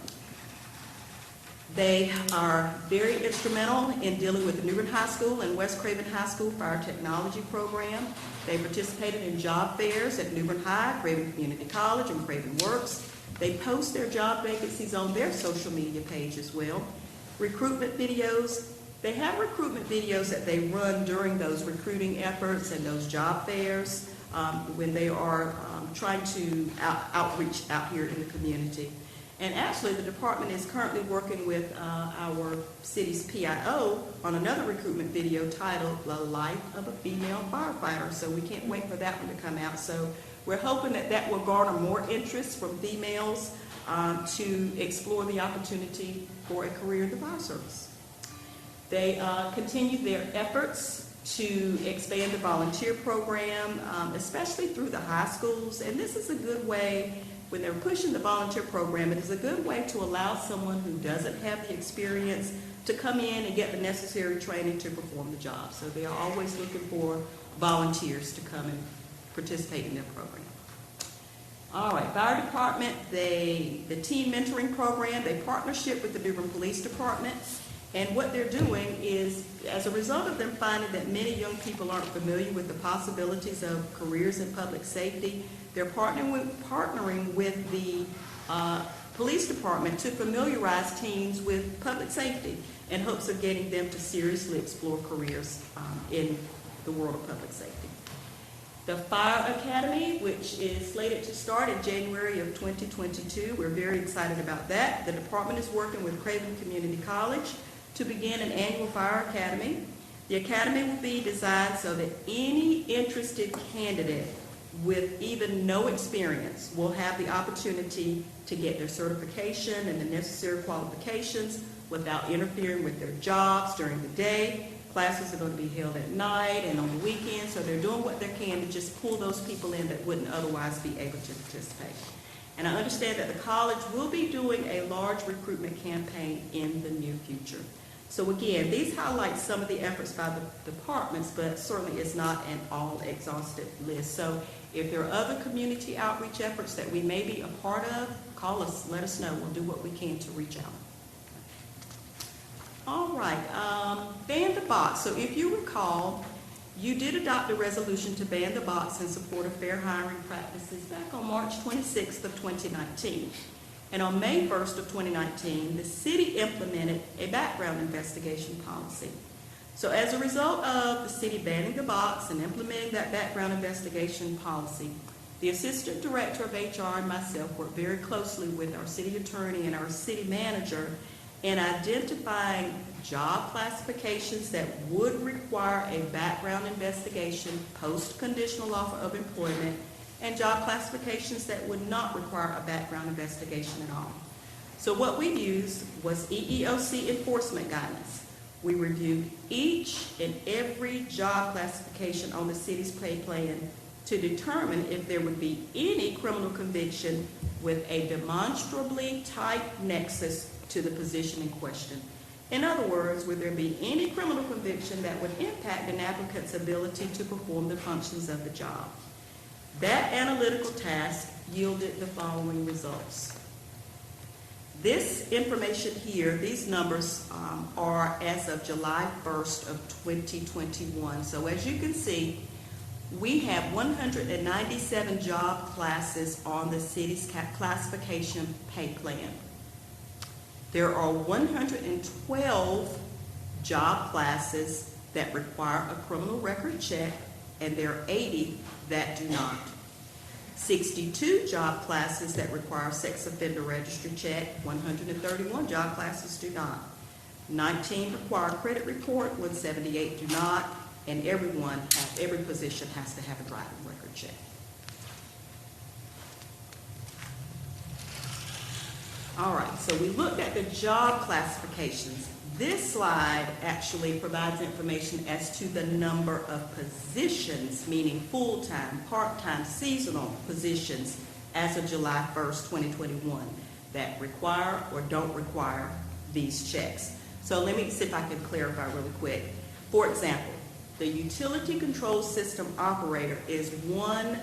They are very instrumental in dealing with the New Bern High School and West Craven High School Fire Technology Program. They participated in job fairs at New Bern High, Craven Community College, and Craven Works. They post their job vacancies on their social media page as well. Recruitment videos. They have recruitment videos that they run during those recruiting efforts and those job fairs when they are trying to outreach out here in the community. And actually, the department is currently working with our city's PIO on another recruitment video titled The Life of a Female Firefighter. So we can't wait for that one to come out. So we're hoping that that will garner more interest from females to explore the opportunity for a career in the fire service. They continue their efforts to expand the volunteer program, especially through the high schools. And this is a good way, when they're pushing the volunteer program, it is a good way to allow someone who doesn't have the experience to come in and get the necessary training to perform the job. So they are always looking for volunteers to come and participate in their program. All right, fire department, the team mentoring program, they partnership with the Bern Police Department. And what they're doing is, as a result of them finding that many young people aren't familiar with the possibilities of careers in public safety, they're partnering with the police department to familiarize teens with public safety in hopes of getting them to seriously explore careers in the world of public safety. The Fire Academy, which is slated to start in January of 2022, we're very excited about that. The department is working with Craven Community College to begin an annual Fire Academy. The academy will be designed so that any interested candidate with even no experience will have the opportunity to get their certification and the necessary qualifications without interfering with their jobs during the day. Classes are going to be held at night and on the weekends, so they're doing what they can to just pull those people in that wouldn't otherwise be able to participate. And I understand that the college will be doing a large recruitment campaign in the near future. So again, these highlight some of the efforts by the departments, but certainly it's not an all-exhaustive list. So if there are other community outreach efforts that we may be a part of, call us, let us know. We'll do what we can to reach out. All right, ban the box. So if you recall, you did adopt a resolution to ban the box in support of fair hiring practices back on March 26th of 2019. And on May 1st of 2019, the city implemented a background investigation policy. So as a result of the city banning the box and implementing that background investigation policy, the Assistant Director of HR and myself worked very closely with our city attorney and our city manager in identifying job classifications that would require a background investigation post-conditional offer of employment, and job classifications that would not require a background investigation at all. So what we used was EEOC enforcement guidance. We reviewed each and every job classification on the city's pay plan to determine if there would be any criminal conviction with a demonstrably tight nexus to the position in question. In other words, would there be any criminal conviction that would impact an applicant's ability to perform the functions of the job? That analytical task yielded the following results. This information here, these numbers are as of July 1st of 2021. So as you can see, we have 197 job classes on the city's classification pay plan. There are 112 job classes that require a criminal record check, and there are 80 that do not. 62 job classes that require a sex offender registry check, 131 job classes do not. 19 require a credit report, 178 do not, and every position has to have a driving record check. All right, so we looked at the job classifications. This slide actually provides information as to the number of positions, meaning full-time, part-time, seasonal positions as of July 1st, 2021, that require or don't require these checks. So let me see if I can clarify really quick. For example, the utility control system operator is one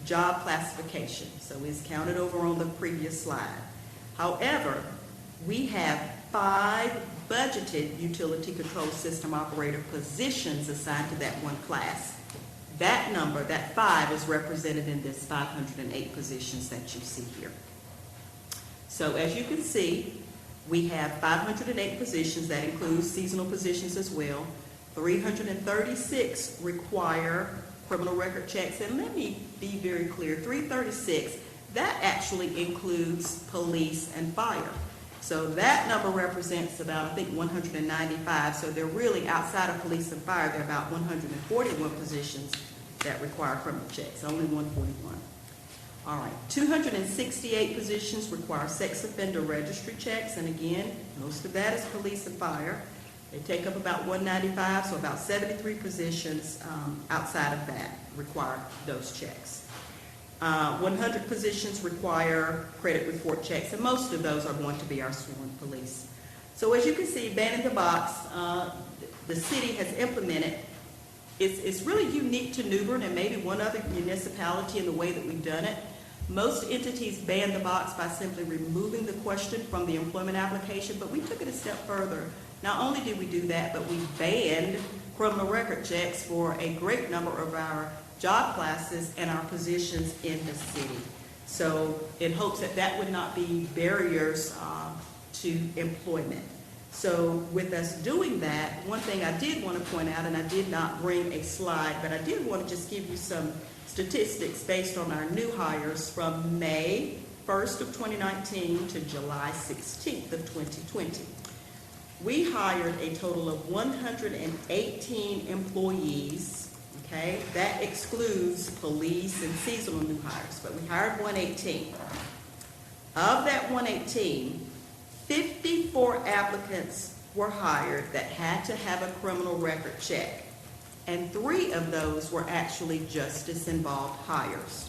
job classification, so it's counted over on the previous slide. However, we have 5 budgeted utility control system operator positions assigned to that one class. That number, that 5, is represented in this 508 positions that you see here. So as you can see, we have 508 positions. That includes seasonal positions as well. 336 require criminal record checks. And let me be very clear, 336, that actually includes police and fire. So that number represents about, I think, 195. So they're really, outside of police and fire, there are about 141 positions that require criminal checks, only 141. All right, 268 positions require sex offender registry checks, and again, most of that is police and fire. They take up about 195, so about 73 positions outside of that require those checks. 100 positions require credit report checks, and most of those are going to be our sworn police. So as you can see, ban in the box, the city has implemented. It's really unique to New Bern and maybe one other municipality in the way that we've done it. Most entities ban the box by simply removing the question from the employment application, but we took it a step further. Not only did we do that, but we banned criminal record checks for a great number of our job classes and our positions in the city. So in hopes that that would not be barriers to employment. So with us doing that, one thing I did want to point out, and I did not bring a slide, but I did want to just give you some statistics based on our new hires from May 1st of 2019 to July 16th of 2020. We hired a total of 118 employees, okay? That excludes police and seasonal new hires, but we hired 118. Of that 118, 54 applicants were hired that had to have a criminal record check, and 3 of those were actually justice-involved hires.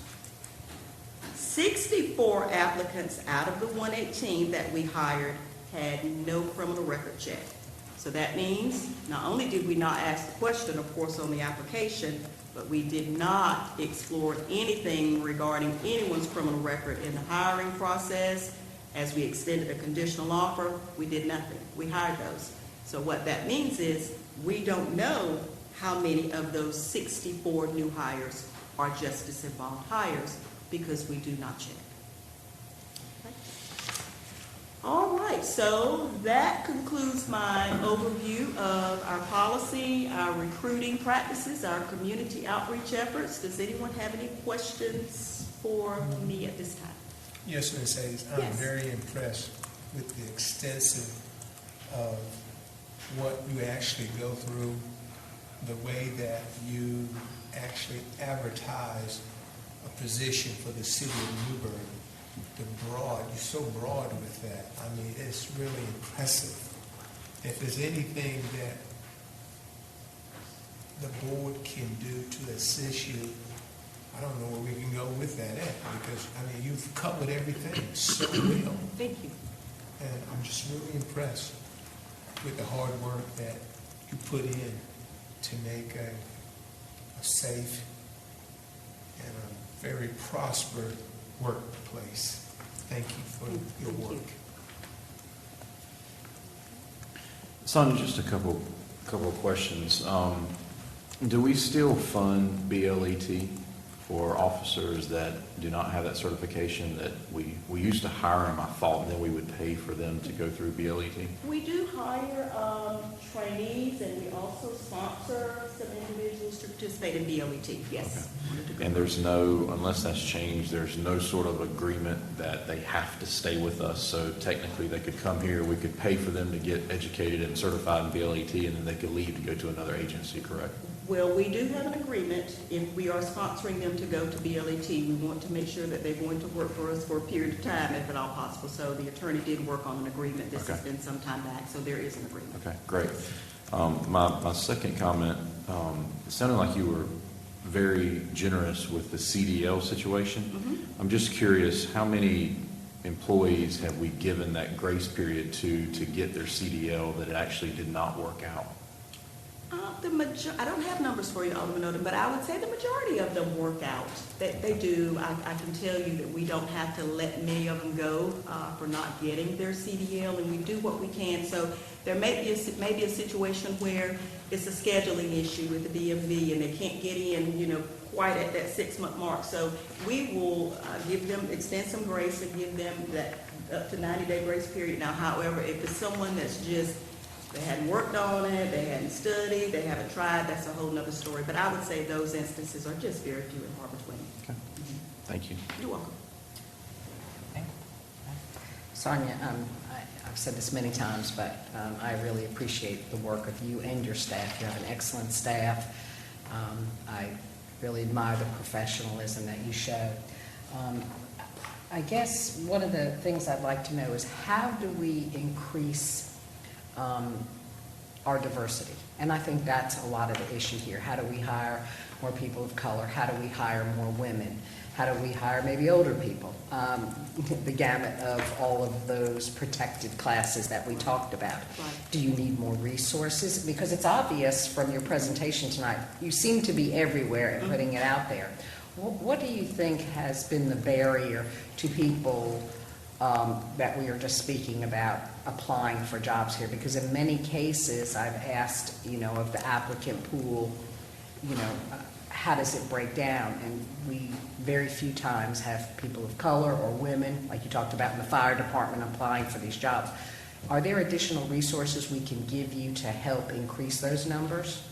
64 applicants out of the 118 that we hired had no criminal record check. So that means not only did we not ask the question, of course, on the application, but we did not explore anything regarding anyone's criminal record in the hiring process. As we extended a conditional offer, we did nothing. We hired those. So what that means is we don't know how many of those 64 new hires are justice-involved hires because we do not check. Okay. All right, so that concludes my overview of our policy, our recruiting practices, our community outreach efforts. Does anyone have any questions for me at this time? Yes, Ms. Hayes, I'm Yes. very impressed with the extensive of what you actually go through, the way that you actually advertise a position for the city of New Bern. You're so broad with that. I mean, it's really impressive. If there's anything that the board can do to assist you, I don't know where we can go with that at, because, I mean, you've covered everything so well. Thank you. And I'm just really impressed with the hard work that you put in to make a safe and a very prosperous workplace. Thank you for your Thank you. work. Sonia, just a couple of questions. Do we still fund BLET for officers that do not have that certification? That we used to hire them, I thought, and then we would pay for them to go through BLET? We do hire trainees, and we also sponsor some individuals to participate in BLET, yes. And there's no, unless that's changed, there's no sort of agreement that they have to stay with us. So technically, they could come here, we could pay for them to get educated and certified in BLET, and then they could leave to go to another agency, correct? Well, we do have an agreement. If we are sponsoring them to go to BLET, we want to make sure that they're going to work for us for a period of time, if at all possible. So the attorney did work on an agreement. This has been some time back, so there is an agreement. Okay, great. My second comment, it sounded like you were very generous with the CDL situation. Mm-hmm. I'm just curious, how many employees have we given that grace period to get their CDL that it actually did not work out? I don't have numbers for you, Alderman Odom, but I would say the majority of them work out. They do. I can tell you that we don't have to let many of them go for not getting their CDL, and we do what we can. So there may be a situation where it's a scheduling issue with the DMV, and they can't get in, quite at that 6-month mark. So we will extend some grace and give them that up to 90-day grace period. Now, however, if it's someone that's just they hadn't worked on it, they hadn't studied, they haven't tried, that's a whole nother story. But I would say those instances are just very few and far between. Okay. Thank you. You're welcome. Sonia, I've said this many times, but I really appreciate the work of you and your staff. You have an excellent staff. I really admire the professionalism that you show. I guess one of the things I'd like to know is how do we increase our diversity? And I think that's a lot of the issue here. How do we hire more people of color? How do we hire more women? How do we hire maybe older people? The gamut of all of those protected classes that we talked about. Right. Do you need more resources? Because it's obvious from your presentation tonight, you seem to be everywhere and putting it out there. What do you think has been the barrier to people that we are just speaking about applying for jobs here? Because in many cases, I've asked, of the applicant pool, how does it break down? And we very few times have people of color or women, like you talked about in the fire department, applying for these jobs. Are there additional resources we can give you to help increase those numbers?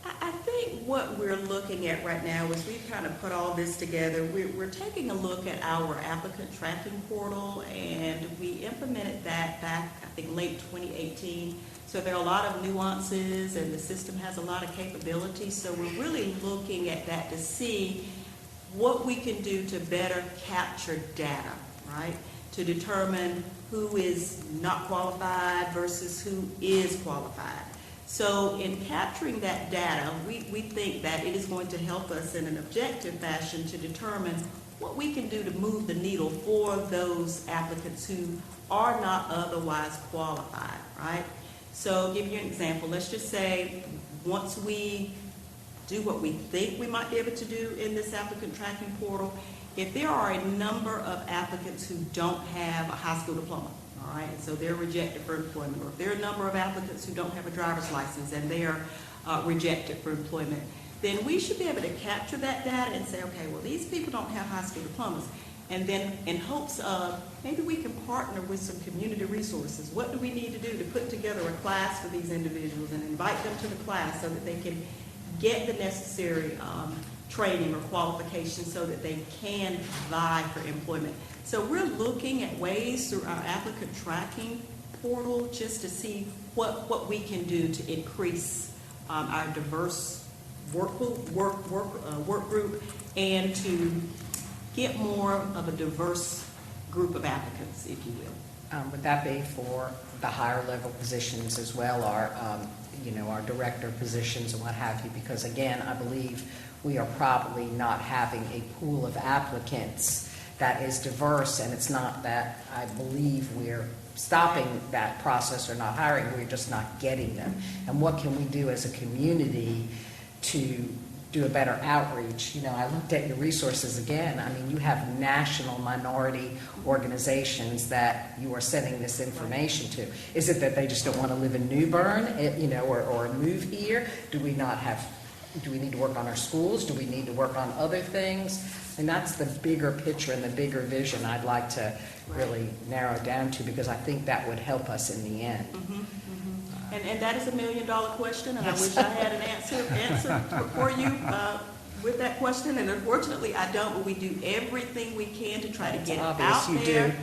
I think what we're looking at right now is we've kind of put all this together. We're taking a look at our applicant tracking portal, and we implemented that back, I think, late 2018. So there are a lot of nuances, and the system has a lot of capabilities. So we're really looking at that to see what we can do to better capture data, right? To determine who is not qualified versus who is qualified. So in capturing that data, we think that it is going to help us in an objective fashion to determine what we can do to move the needle for those applicants who are not otherwise qualified, right? So I'll give you an example. Let's just say once we do what we think we might be able to do in this applicant tracking portal, if there are a number of applicants who don't have a high school diploma, all right, and so they're rejected for employment, or if there are a number of applicants who don't have a driver's license and they are rejected for employment, then we should be able to capture that data and say, okay, well, these people don't have high school diplomas. And then in hopes of maybe we can partner with some community resources. What do we need to do to put together a class for these individuals and invite them to the class so that they can get the necessary training or qualifications so that they can vie for employment. So we're looking at ways through our applicant tracking portal just to see what we can do to increase our diverse work group and to get more of a diverse group of applicants, if you will. Would that be for the higher level positions as well, our director positions and what have you? Because again, I believe we are probably not having a pool of applicants that is diverse, and it's not that I believe we're stopping that process or not hiring, we're just not getting them. And what can we do as a community to do a better outreach? I looked at your resources again. I mean, you have national minority organizations that you are sending this information to. Is it that they just don't want to live in New Bern, or move here? Do we need to work on our schools? Do we need to work on other things? And that's the bigger picture and the bigger vision I'd like to really narrow down to, because I think that would help us in the end. And that is $1 million question, and I wish I had an answer for you with that question, and unfortunately I don't, but we do everything we can to try to get it out there. Do.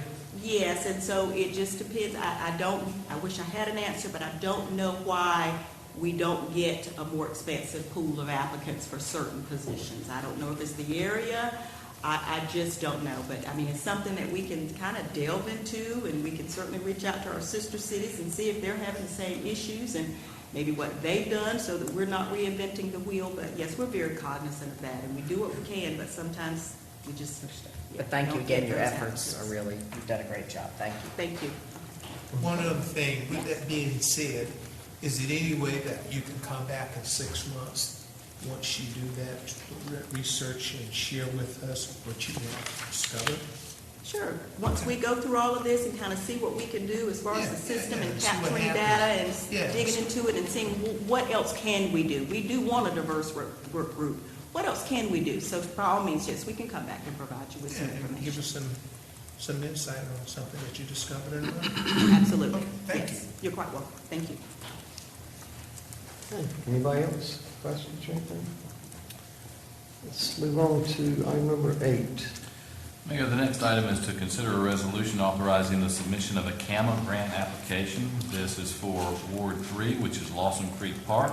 Yes, and so it just depends. I wish I had an answer, but I don't know why we don't get a more expansive pool of applicants for certain positions. I don't know if it's the area. I just don't know, but I mean, it's something that we can kind of delve into, and we can certainly reach out to our sister cities and see if they're having the same issues and maybe what they've done so that we're not reinventing the wheel. But yes, we're very cognizant of that, and we do what we can, but sometimes we just... But thank you don't again, get your those efforts answers. are really, you've done a great job. Thank you. Thank you. One other thing, with that being said, is it any way that you can come back in 6 months, once you do that research, and share with us what you have discovered? Sure. Once we go through all of this and kind of see what we can do as far as the system and See what capturing happens. data and digging into it and seeing what else can we do. We do want a diverse work group. What else can we do? So by all means, yes, we can come back and provide you with some And information. give us some insight on something that you discovered or not? Absolutely. Okay, thank Yes. You're quite welcome. Thank you. Okay. Anybody else? Questions or anything? Let's move on to item number 8. Mayor, the next item is to consider a resolution authorizing the submission of a CAMA grant application. This is for Ward 3, which is Lawson Creek Park.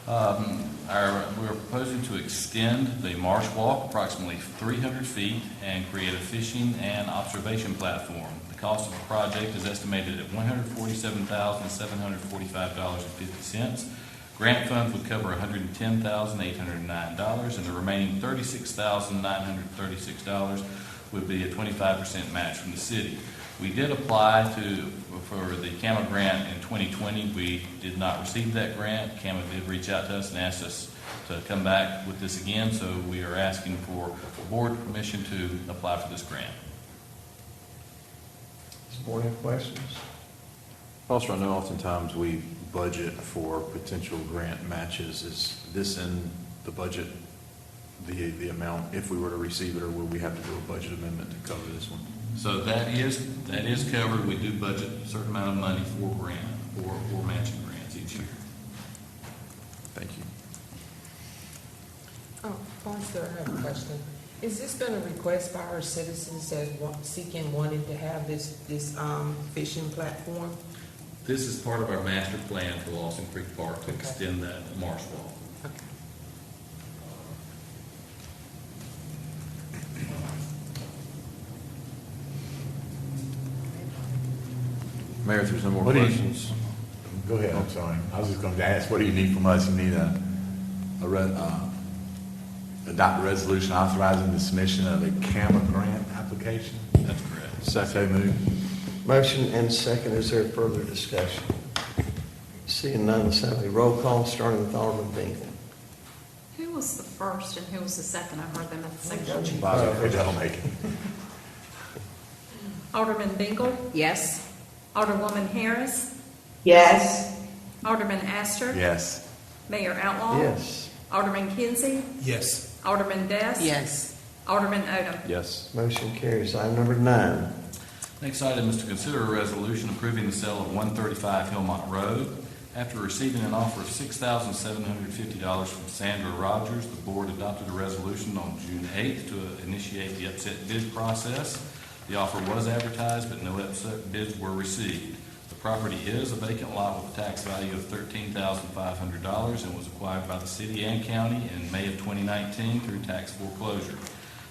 We're proposing to extend the marsh walk approximately 300 feet and create a fishing and observation platform. The cost of the project is estimated at $147,745.50. Grant funds would cover $110,809, and the remaining $36,936 would be a 25% match from the city. We did apply for the CAMA grant in 2020. We did not receive that grant. CAMA did reach out to us and asked us to come back with this again, so we are asking for board permission to apply for this grant. Does the board have questions? Also, I know oftentimes we budget for potential grant matches. Is this in the budget, the amount, if we were to receive it, or will we have to do a budget amendment to cover this one? So that is covered. We do budget a certain amount of money for matching grants each year. Thank you. Oh, sir, I have a question. Is this been a request by our citizens that wanted to have this fishing platform? This is part of our master plan for Lawson Creek Park to extend that marsh wall. Okay. Mayor, if there's no more What do you- questions. Go ahead, I'm sorry. I was just going to ask, what do you need from us? You need adopt a resolution authorizing the submission of a CAMA grant application? That's correct. So moved. Motion and second. Is there further discussion? Seeing none, let's have a roll call, starting with Alderman Bengel. Who was the first and who was the second? I heard them at the same time. It don't make it. Alderman Bengel, Yes? Alderwoman Harris, yes, Alderman Astor. Yes. Mayor Outlaw. Yes. Alderman Kinsey, Yes. Alderman Best. Yes. Alderman Odom. Yes. Motion carries. Item number 9. Next item is to consider a resolution approving the sale of 135 Hillmont Road. After receiving an offer of $6,750 from Sandra Rogers, the board adopted a resolution on June 8th to initiate the upset bid process. The offer was advertised, but no upset bids were received. The property is a vacant lot with a tax value of $13,500 and was acquired by the city and county in May of 2019 through tax foreclosure.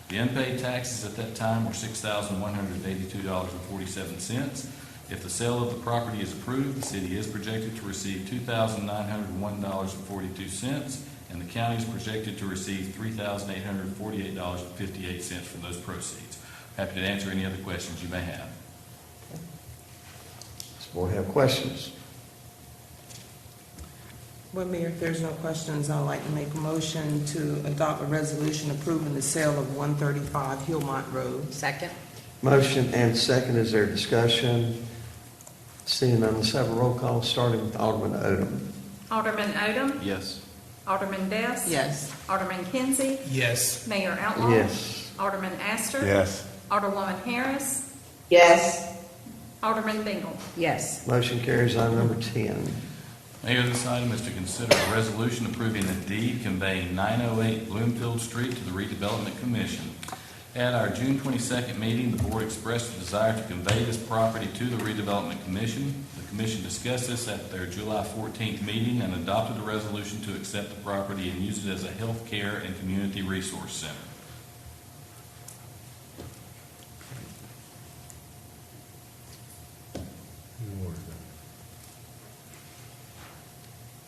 The unpaid taxes at that time were $6,182.47. If the sale of the property is approved, the city is projected to receive $2,901.42, and the county is projected to receive $3,848.58 from those proceeds. Happy to answer any other questions you may have. Does the board have questions? Well, Mayor, if there's no questions, I'd like to make a motion to adopt a resolution approving the sale of 135 Hillmont Road. Second? Motion and second. Is there discussion? Seeing none, let's have a roll call, starting with Alderman Odom. Alderman Odom, Yes. Alderman Best. Yes. Alderman Kinsey, Yes. Mayor Outlaw. Yes. Alderman Astor. Yes. Alderwoman Harris, yes, Alderman Bengel. Yes. Motion carries. Item number 10. Mayor, this item is to consider a resolution approving a deed conveying 908 Bloomfield Street to the Redevelopment Commission. At our June 22nd meeting, the board expressed a desire to convey this property to the Redevelopment Commission. The commission discussed this at their July 14th meeting and adopted a resolution to accept the property and use it as a health care and community resource center.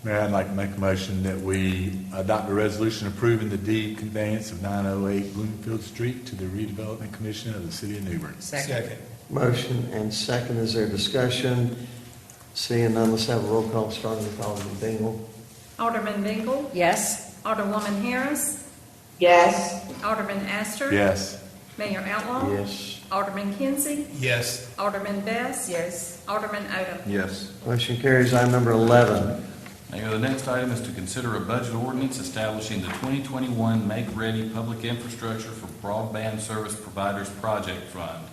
Mayor, I'd like to make a motion that we adopt a resolution approving the deed conveyance of 908 Bloomfield Street to the Redevelopment Commission of the City of New Bern. Second? Motion and second. Is there discussion? Seeing none, let's have a roll call, starting with Alderman Bengel. Alderman Bengel, Yes. Alderwoman Harris, yes, Alderman Astor. Yes. Mayor Outlaw. Yes. Alderman Kinsey, Yes. Alderman Best. Yes. Alderman Odom. Yes. Motion carries. Item number 11. Mayor, the next item is to consider a budget ordinance establishing the 2021 Make-Ready Public Infrastructure for Broadband Service Providers Project Fund.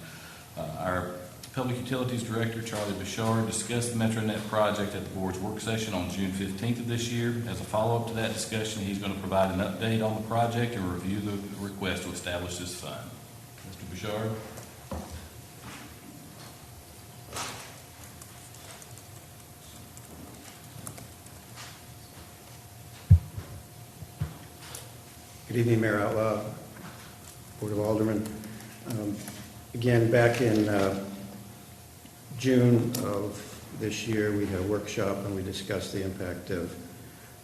Our Public Utilities Director, Charlie Bouchard, discussed the MetroNet project at the board's work session on June 15th of this year. As a follow-up to that discussion, he's going to provide an update on the project and review the request to establish this fund. Mr. Bouchard? Good evening, Mayor Outlaw, Board of Aldermen. Again, back in June of this year, we had a workshop and we discussed the impact of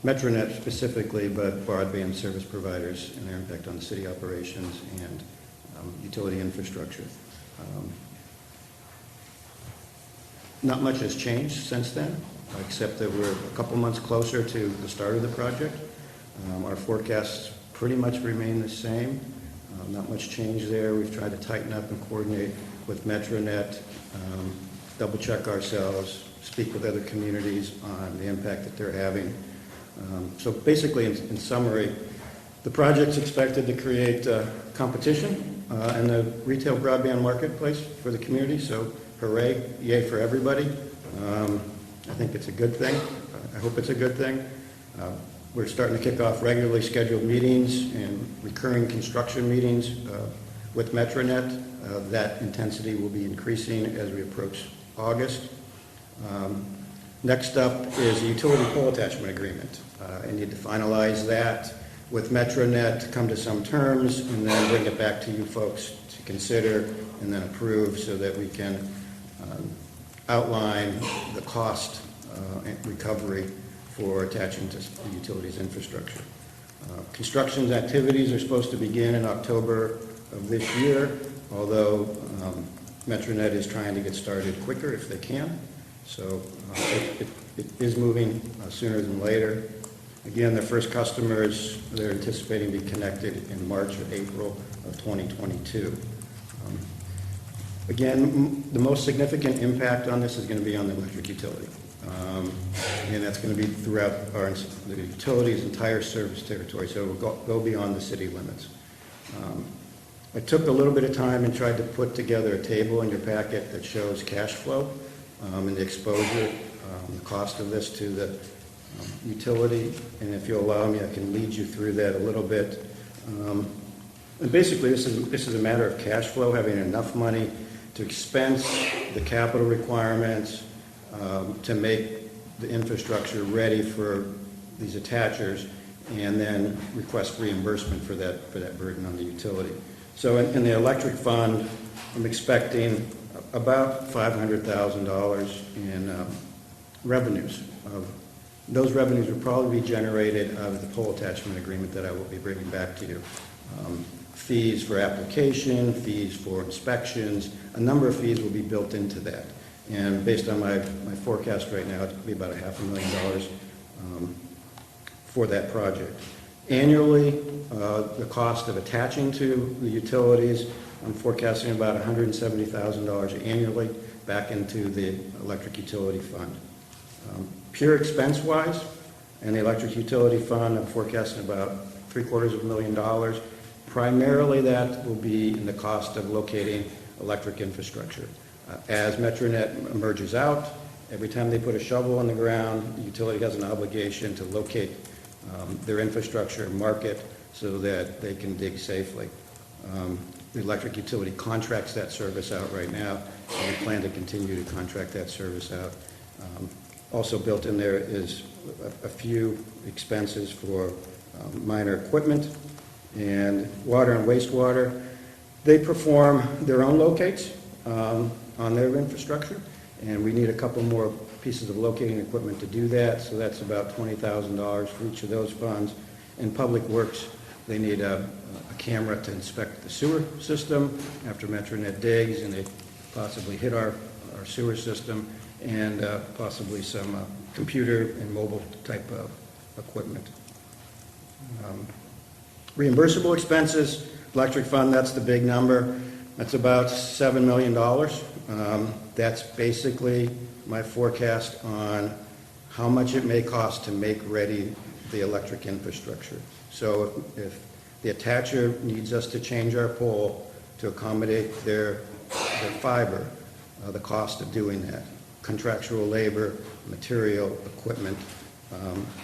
Metronet specifically, but broadband service providers and their impact on city operations and utility infrastructure. Not much has changed since then, except that we're a couple months closer to the start of the project. Our forecasts pretty much remain the same. Not much change there. We've tried to tighten up and coordinate with Metronet, double check ourselves, speak with other communities on the impact that they're having. So basically, in summary, the project's expected to create competition in the retail broadband marketplace for the community. So hooray, yay for everybody. I think it's a good thing. I hope it's a good thing. We're starting to kick off regularly scheduled meetings and recurring construction meetings with Metronet. That intensity will be increasing as we approach August. Next up is the utility pole attachment agreement. I need to finalize that with Metronet, come to some terms, and then bring it back to you folks to consider and then approve so that we can outline the cost and recovery for attaching to the utilities infrastructure. Construction activities are supposed to begin in October of this year, although Metronet is trying to get started quicker if they can. So it is moving sooner than later. Again, their first customers, they're anticipating to be connected in March or April of 2022. Again, the most significant impact on this is going to be on the electric utility. And that's going to be throughout the utility's entire service territory, so it will go beyond the city limits. I took a little bit of time and tried to put together a table in your packet that shows cash flow and the exposure, the cost of this to the utility. And if you'll allow me, I can lead you through that a little bit. And basically, this is a matter of cash flow, having enough money to expense the capital requirements to make the infrastructure ready for these attachers, and then request reimbursement for that burden on the utility. So in the electric fund, I'm expecting about $500,000 in revenues. Those revenues will probably be generated out of the pole attachment agreement that I will be bringing back to you. Fees for application, fees for inspections, a number of fees will be built into that. And based on my forecast right now, it will be about $500,000 for that project. Annually, the cost of attaching to the utilities, I'm forecasting about $170,000 annually back into the electric utility fund. Pure expense-wise, in the electric utility fund, I'm forecasting about $750,000. Primarily, that will be in the cost of locating electric infrastructure. As Metronet emerges out, every time they put a shovel on the ground, the utility has an obligation to locate their infrastructure and mark it so that they can dig safely. The electric utility contracts that service out right now, and we plan to continue to contract that service out. Also built in there is a few expenses for minor equipment and water and wastewater. They perform their own locates on their infrastructure, and we need a couple more pieces of locating equipment to do that, so that's about $20,000 for each of those funds. In Public Works, they need a camera to inspect the sewer system after Metronet digs, and they possibly hit our sewer system, and possibly some computer and mobile type of equipment. Reimbursable expenses, electric fund, that's the big number. That's about $7 million. That's basically my forecast on how much it may cost to make ready the electric infrastructure. So if the attacher needs us to change our pole to accommodate their fiber, the cost of doing that, contractual labor, material, equipment,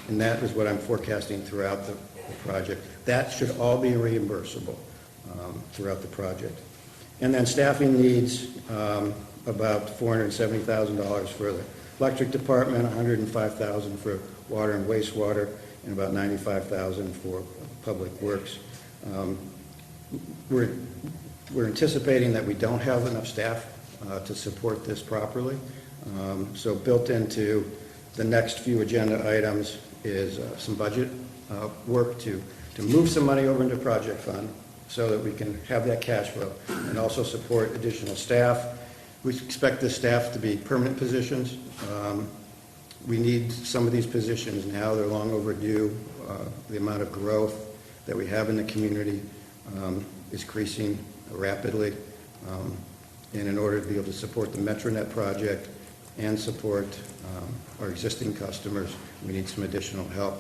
and that is what I'm forecasting throughout the project. That should all be reimbursable throughout the project. And then staffing needs, about $470,000 for the electric department, $105,000 for water and wastewater, and about $95,000 for public works. We're anticipating that we don't have enough staff to support this properly. So built into the next few agenda items is some budget work to move some money over into project fund so that we can have that cash flow and also support additional staff. We expect this staff to be permanent positions. We need some of these positions now. They're long overdue. The amount of growth that we have in the community is increasing rapidly. And in order to be able to support the MetroNet project and support our existing customers, we need some additional help.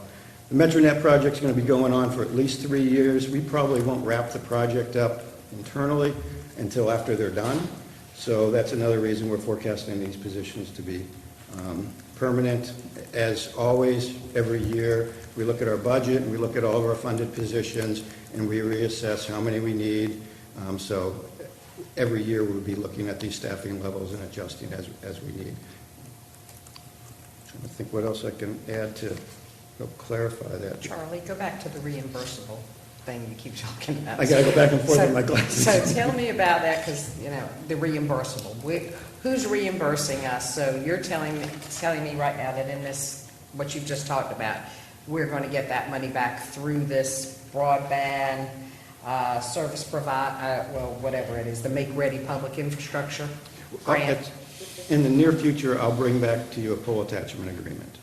The MetroNet project's going to be going on for at least 3 years. We probably won't wrap the project up internally until after they're done. So that's another reason we're forecasting these positions to be permanent. As always, every year, we look at our budget and we look at all of our funded positions and we reassess how many we need. So every year we'll be looking at these staffing levels and adjusting as we need. Trying to think what else I can add to help clarify that. Charlie, go back to the reimbursable thing you keep talking about. I got to go back and forth with my glasses. So tell me about that, because, the reimbursable. Who's reimbursing us? So you're telling me right now that in this, what you've just talked about, we're going to get that money back through this broadband service provide, whatever it is, the Make Ready Public Infrastructure grant? In the near future, I'll bring back to you a poll attachment agreement.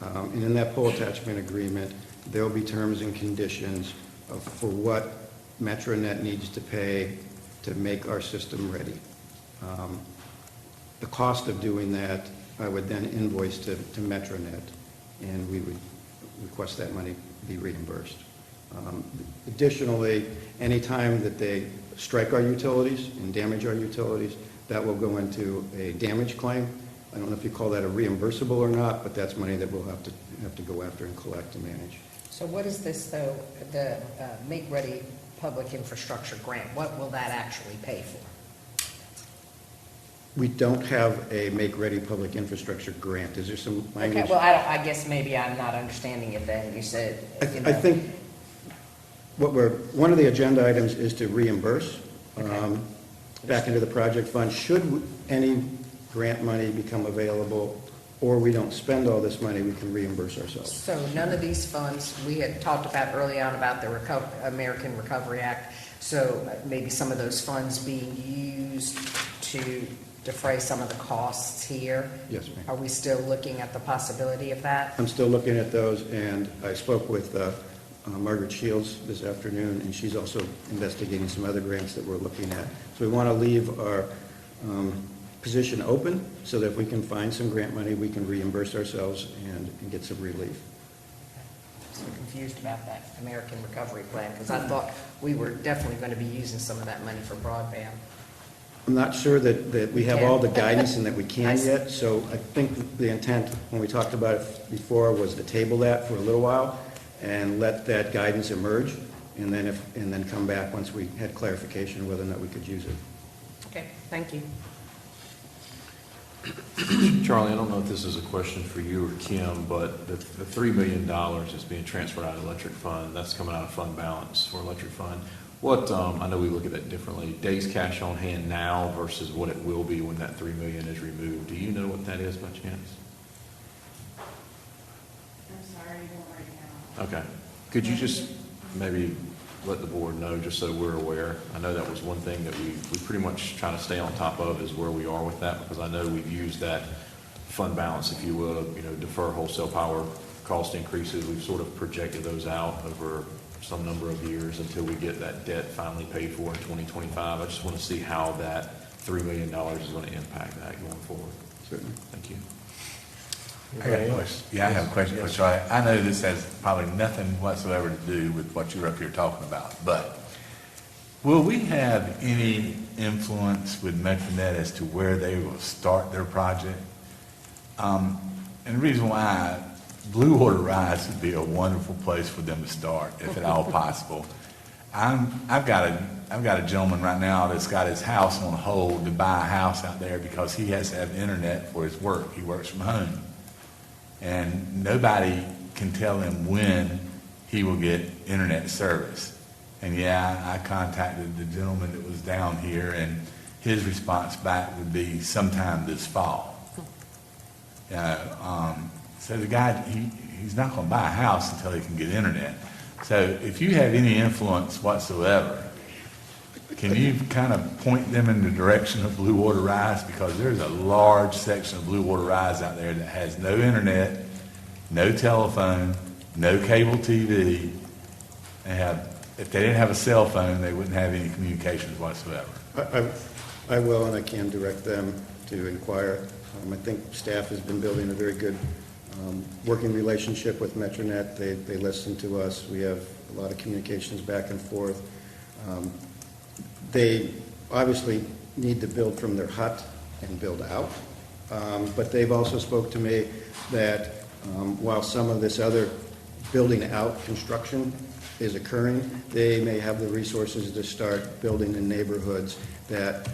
And in that poll attachment agreement, there will be terms and conditions for what MetroNet needs to pay to make our system ready. The cost of doing that, I would then invoice to MetroNet, and we would request that money be reimbursed. Additionally, any time that they strike our utilities and damage our utilities, that will go into a damage claim. I don't know if you call that a reimbursable or not, but that's money that we'll have to go after and collect and manage. So what is this, though, the Make Ready Public Infrastructure grant? What will that actually pay for? We don't have a Make Ready Public Infrastructure grant. Is there some language? Okay, well, I guess maybe I'm not understanding it then. You said, I think one of the agenda items is to reimburse back into the project fund. Should any grant money become available or we don't spend all this money, we can reimburse ourselves. So none of these funds, we had talked about early on about the American Recovery Act, so maybe some of those funds being used to defray some of the costs here? Yes, ma'am. Are we still looking at the possibility of that? I'm still looking at those, and I spoke with Margaret Shields this afternoon, and she's also investigating some other grants that we're looking at. So we want to leave our position open so that if we can find some grant money, we can reimburse ourselves and get some relief. I'm so confused about that American Recovery Plan, because I thought we were definitely going to be using some of that money for broadband. I'm not sure that we have all the guidance and that we can I see. yet, so I think the intent, when we talked about it before, was to table that for a little while and let that guidance emerge, and then come back once we had clarification whether or not we could use it. Okay, thank you. Charlie, I don't know if this is a question for you or Kim, but the $3 million is being transferred out of electric fund. That's coming out of fund balance for electric fund. What, I know we look at that differently, days cash on hand now versus what it will be when that $3 million is removed. Do you know what that is by chance? I'm sorry, you don't write it down. Okay. Could you just maybe let the board know, just so we're aware? I know that was one thing that we pretty much try to stay on top of, is where we are with that, because I know we've used that fund balance, if you will, defer wholesale power cost increases. We've sort of projected those out over some number of years until we get that debt finally paid for in 2025. I just want to see how that $3 million is going to impact that going forward. Certainly. Thank you. I got a question. Yeah, I have a question for Charlie. I know this has probably nothing whatsoever to do with what you're up here talking about, but will we have any influence with MetroNet as to where they will start their project? And the reason why, Blue Water Rise would be a wonderful place for them to start, if at all possible. I've got a gentleman right now that's got his house on hold to buy a house out there because he has to have internet for his work. He works from home. And nobody can tell him when he will get internet service. And yeah, I contacted the gentleman that was down here, and his response back would be sometime this fall. So the guy, he's not going to buy a house until he can get internet. So if you have any influence whatsoever, can you kind of point them in the direction of Blue Water Rise? Because there's a large section of Blue Water Rise out there that has no internet, no telephone, no cable TV. If they didn't have a cell phone, they wouldn't have any communications whatsoever. I will, and I can direct them to inquire. I think staff has been building a very good working relationship with Metronet. They listen to us. We have a lot of communications back and forth. They obviously need to build from their hut and build out, but they've also spoke to me that while some of this other building out construction is occurring, they may have the resources to start building in neighborhoods that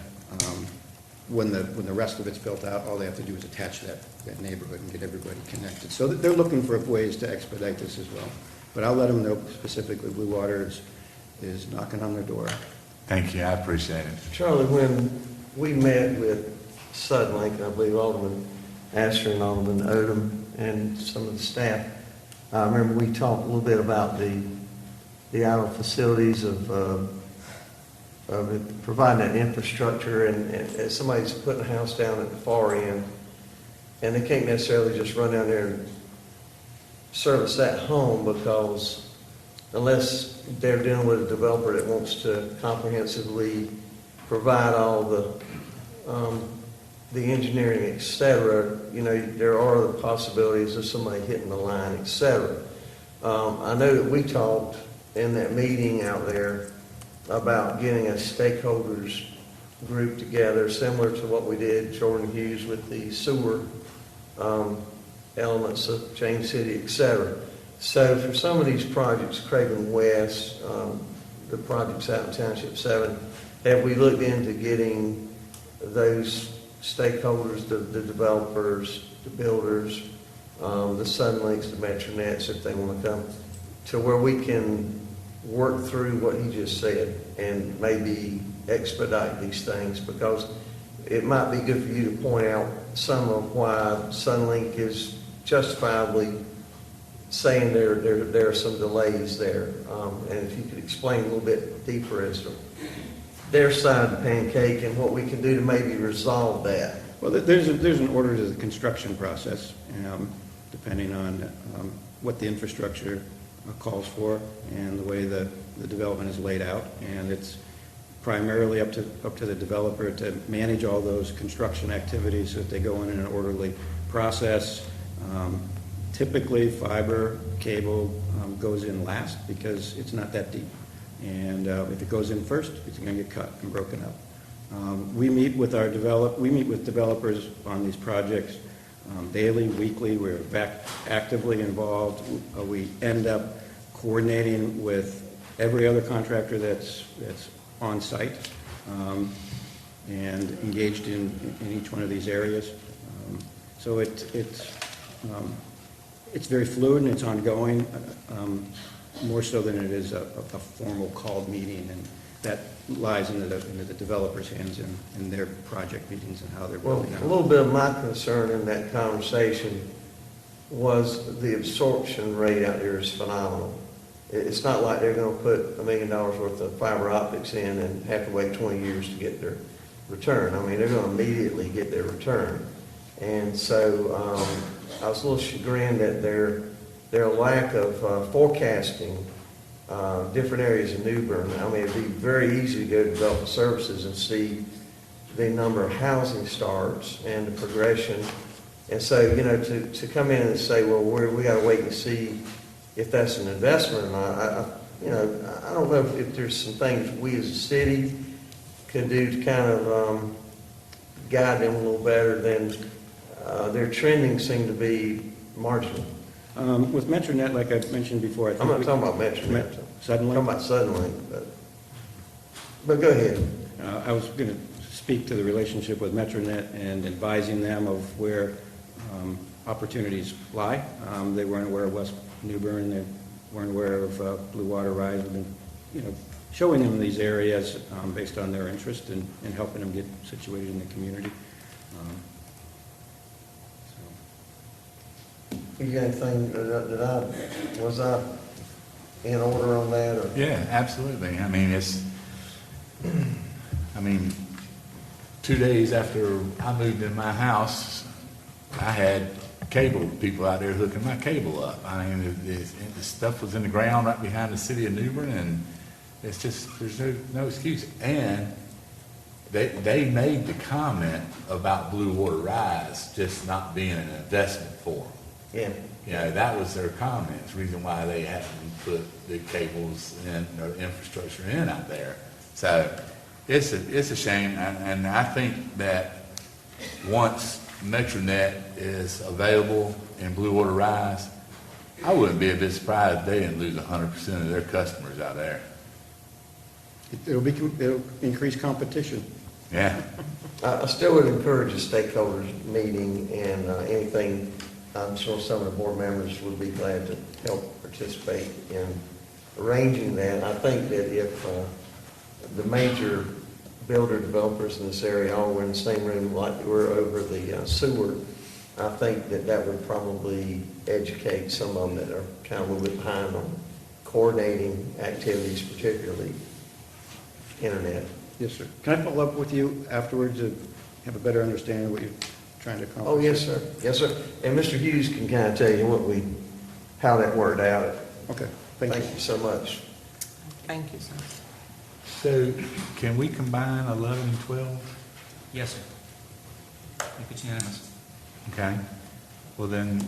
when the rest of it's built out, all they have to do is attach that neighborhood and get everybody connected. So they're looking for ways to expedite this as well. But I'll let them know specifically Blue Water is knocking on their door. Thank you, I appreciate it. Charlie, when we met with Sudlink, I believe Alderman Astor and Alderman Odom and some of the staff, I remember we talked a little bit about the idle facilities of providing that infrastructure, and somebody's putting a house down at the far end, and they can't necessarily just run down there and service that home, because unless they're dealing with a developer that wants to comprehensively provide all the engineering, et cetera, there are the possibilities of somebody hitting the line, et cetera. I know that we talked in that meeting out there about getting a stakeholders group together, similar to what we did, Jordan Hughes, with the sewer elements of James City, et cetera. So for some of these projects, Craven West, the projects out in Township 7, have we looked into getting those stakeholders, the developers, the builders, the Sunlinks, the Metronets, if they want to come, to where we can work through what he just said and maybe expedite these things? Because it might be good for you to point out some of why Sunlink is justifiably saying there are some delays there. And if you could explain a little bit deeper as to their side of the pancake and what we can do to maybe resolve that. Well, there's an order to the construction process, depending on what the infrastructure calls for and the way the development is laid out. And it's primarily up to the developer to manage all those construction activities so that they go in an orderly process. Typically, fiber cable goes in last because it's not that deep. And if it goes in first, it's going to get cut and broken up. We meet with developers on these projects daily, weekly. We're actively involved. We end up coordinating with every other contractor that's on site and engaged in each one of these areas. So it's very fluid and it's ongoing, more so than it is a formal called meeting, and that lies into the developers' hands in their project meetings and how they're building out. A little bit of my concern in that conversation was the absorption rate out there is phenomenal. It's not like they're going to put $1 million worth of fiber optics in and have to wait 20 years to get their return. I mean, they're going to immediately get their return. And so I was a little chagrined at their lack of forecasting different areas of New Bern. I mean, it'd be very easy to go to development services and see the number of housing starts and the progression. And so, to come in and say, well, we got to wait and see if that's an investment or not. I don't know if there's some things we as a city could do to kind of guide them a little better than their trending seem to be marginal. With Metronet, like I mentioned before, I'm not talking about Metronet. I'm Suddenly? talking about Suddenly. But go ahead. I was going to speak to the relationship with Metronet and advising them of where opportunities lie. They weren't aware of West New Bern. They weren't aware of Blue Water Rise. We've been, showing them these areas based on their interest and helping them get situated in the community. So. You got anything, was I in order on that, or? Yeah, absolutely. I mean, 2 days after I moved in my house, I had cable people out there hooking my cable up. I mean, the stuff was in the ground right behind the city of New Bern, and it's just, there's no excuse. And they made the comment about Blue Water Rise just not being an investment for them. Yeah. You know, that was their comments, reason why they hadn't put the cables in, or infrastructure in out there. So it's a shame, and I think that once MetroNet is available in Blue Water Rise, I wouldn't be a bit surprised if they didn't lose 100% of their customers out there. It'll increase competition. Yeah. I still would encourage a stakeholders meeting, and anything, I'm sure some of the board members would be glad to help participate in arranging that. I think that if the major builder developers in this area all were in the same room like we're over the sewer, I think that would probably educate some of them that are kind of a little bit behind on coordinating activities, particularly internet. Yes, sir. Can I follow up with you afterwards to have a better understanding of what you're trying to accomplish? Oh, yes, sir. Yes, sir. And Mr. Hughes can kind of tell you how that worked out. Okay, thank you. Thank you so much. Thank you, sir. So can we combine 11 and 12? Yes, sir. If it's unanimous. Okay. Well then,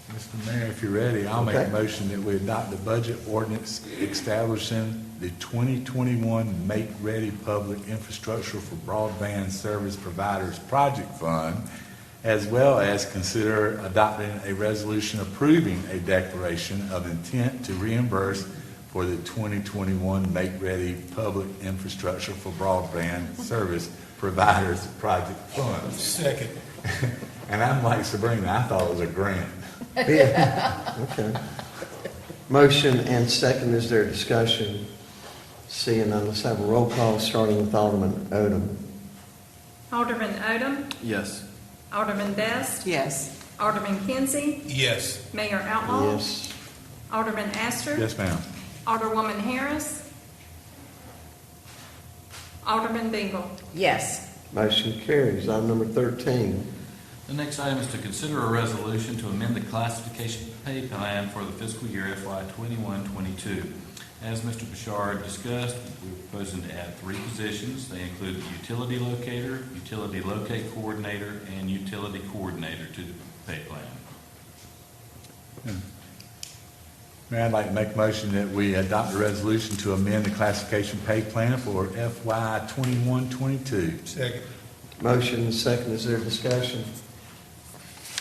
Mr. Mayor, if you're ready, I'll make a Okay. motion that we adopt the budget ordinance establishing the 2021 Make Ready Public Infrastructure for Broadband Service Providers Project Fund, as well as consider adopting a resolution approving a declaration of intent to reimburse for the 2021 Make Ready Public Infrastructure for Broadband Service Providers Project Fund. Second. And I'm like Sabrina, I thought it was a grant. Yeah. Okay. Motion and second, is there discussion? Seeing none, let's have a roll call, starting with Alderman Odom. Alderman Odom, Yes. Alderman Best, Yes. Alderman Kinsey, Yes. Mayor Outlaw, Yes. Alderman Astor, Yes, ma'am. Alderwoman Harris, Alderman Bengel. Yes. Motion carries. Item number 13. The next item is to consider a resolution to amend the classification pay plan for the fiscal year FY 21-22. As Mr. Bouchard discussed, we're proposing to add 3 positions. They include the utility locator, utility locate coordinator, and utility coordinator to the pay plan. Mayor, I'd like to make a motion that we adopt a resolution to amend the classification pay plan for FY 21-22. Second. Motion and second, is there discussion?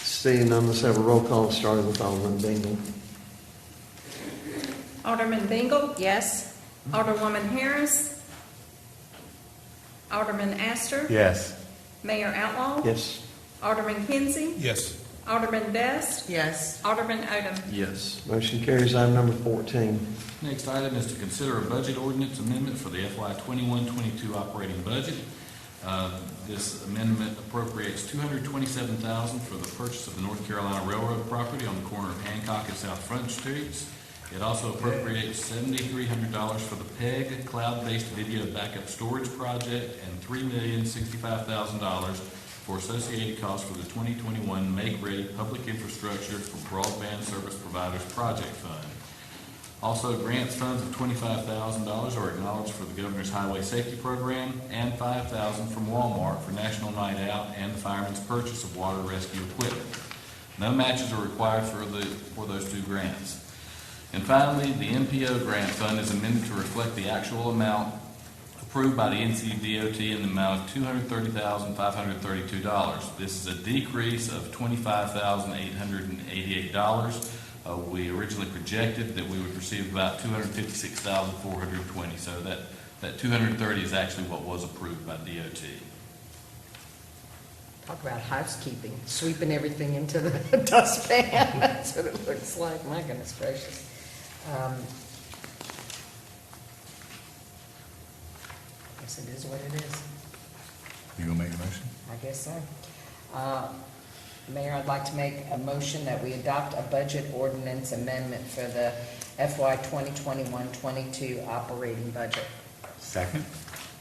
Seeing none, let's have a roll call, starting with Alderman Bengel. Alderman Bengel, Yes. Alderwoman Harris, Alderman Astor, Yes. Mayor Outlaw, Yes. Alderman Kinsey, Yes. Alderman Best, Yes. Alderman Odom. Yes. Motion carries. Item number 14. Next item is to consider a budget ordinance amendment for the FY 21-22 operating budget. This amendment appropriates $227,000 for the purchase of the North Carolina Railroad property on the corner of Hancock and South Front Streets. It also appropriates $7,300 for the PEG cloud-based video backup storage project and $3,065,000 for associated costs for the 2021 Make Ready Public Infrastructure for Broadband Service Providers Project Fund. Also, grants funds of $25,000 are acknowledged for the Governor's Highway Safety Program and $5,000 from Walmart for National Night Out and the fireman's purchase of water rescue equipment. No matches are required for those 2 grants. And finally, the Mpo Grant Fund is amended to reflect the actual amount approved by the NCDOT in the amount of $230,532. This is a decrease of $25,888. We originally projected that we would receive about $256,420. So that $230 is actually what was approved by DOT. Talk about housekeeping, sweeping everything into the dustpan. That's what it looks like. My goodness gracious. Guess it is what it is. You gonna make the motion? I guess so. Mayor, I'd like to make a motion that we adopt a budget ordinance amendment for the FY 2021-22 operating budget. Second?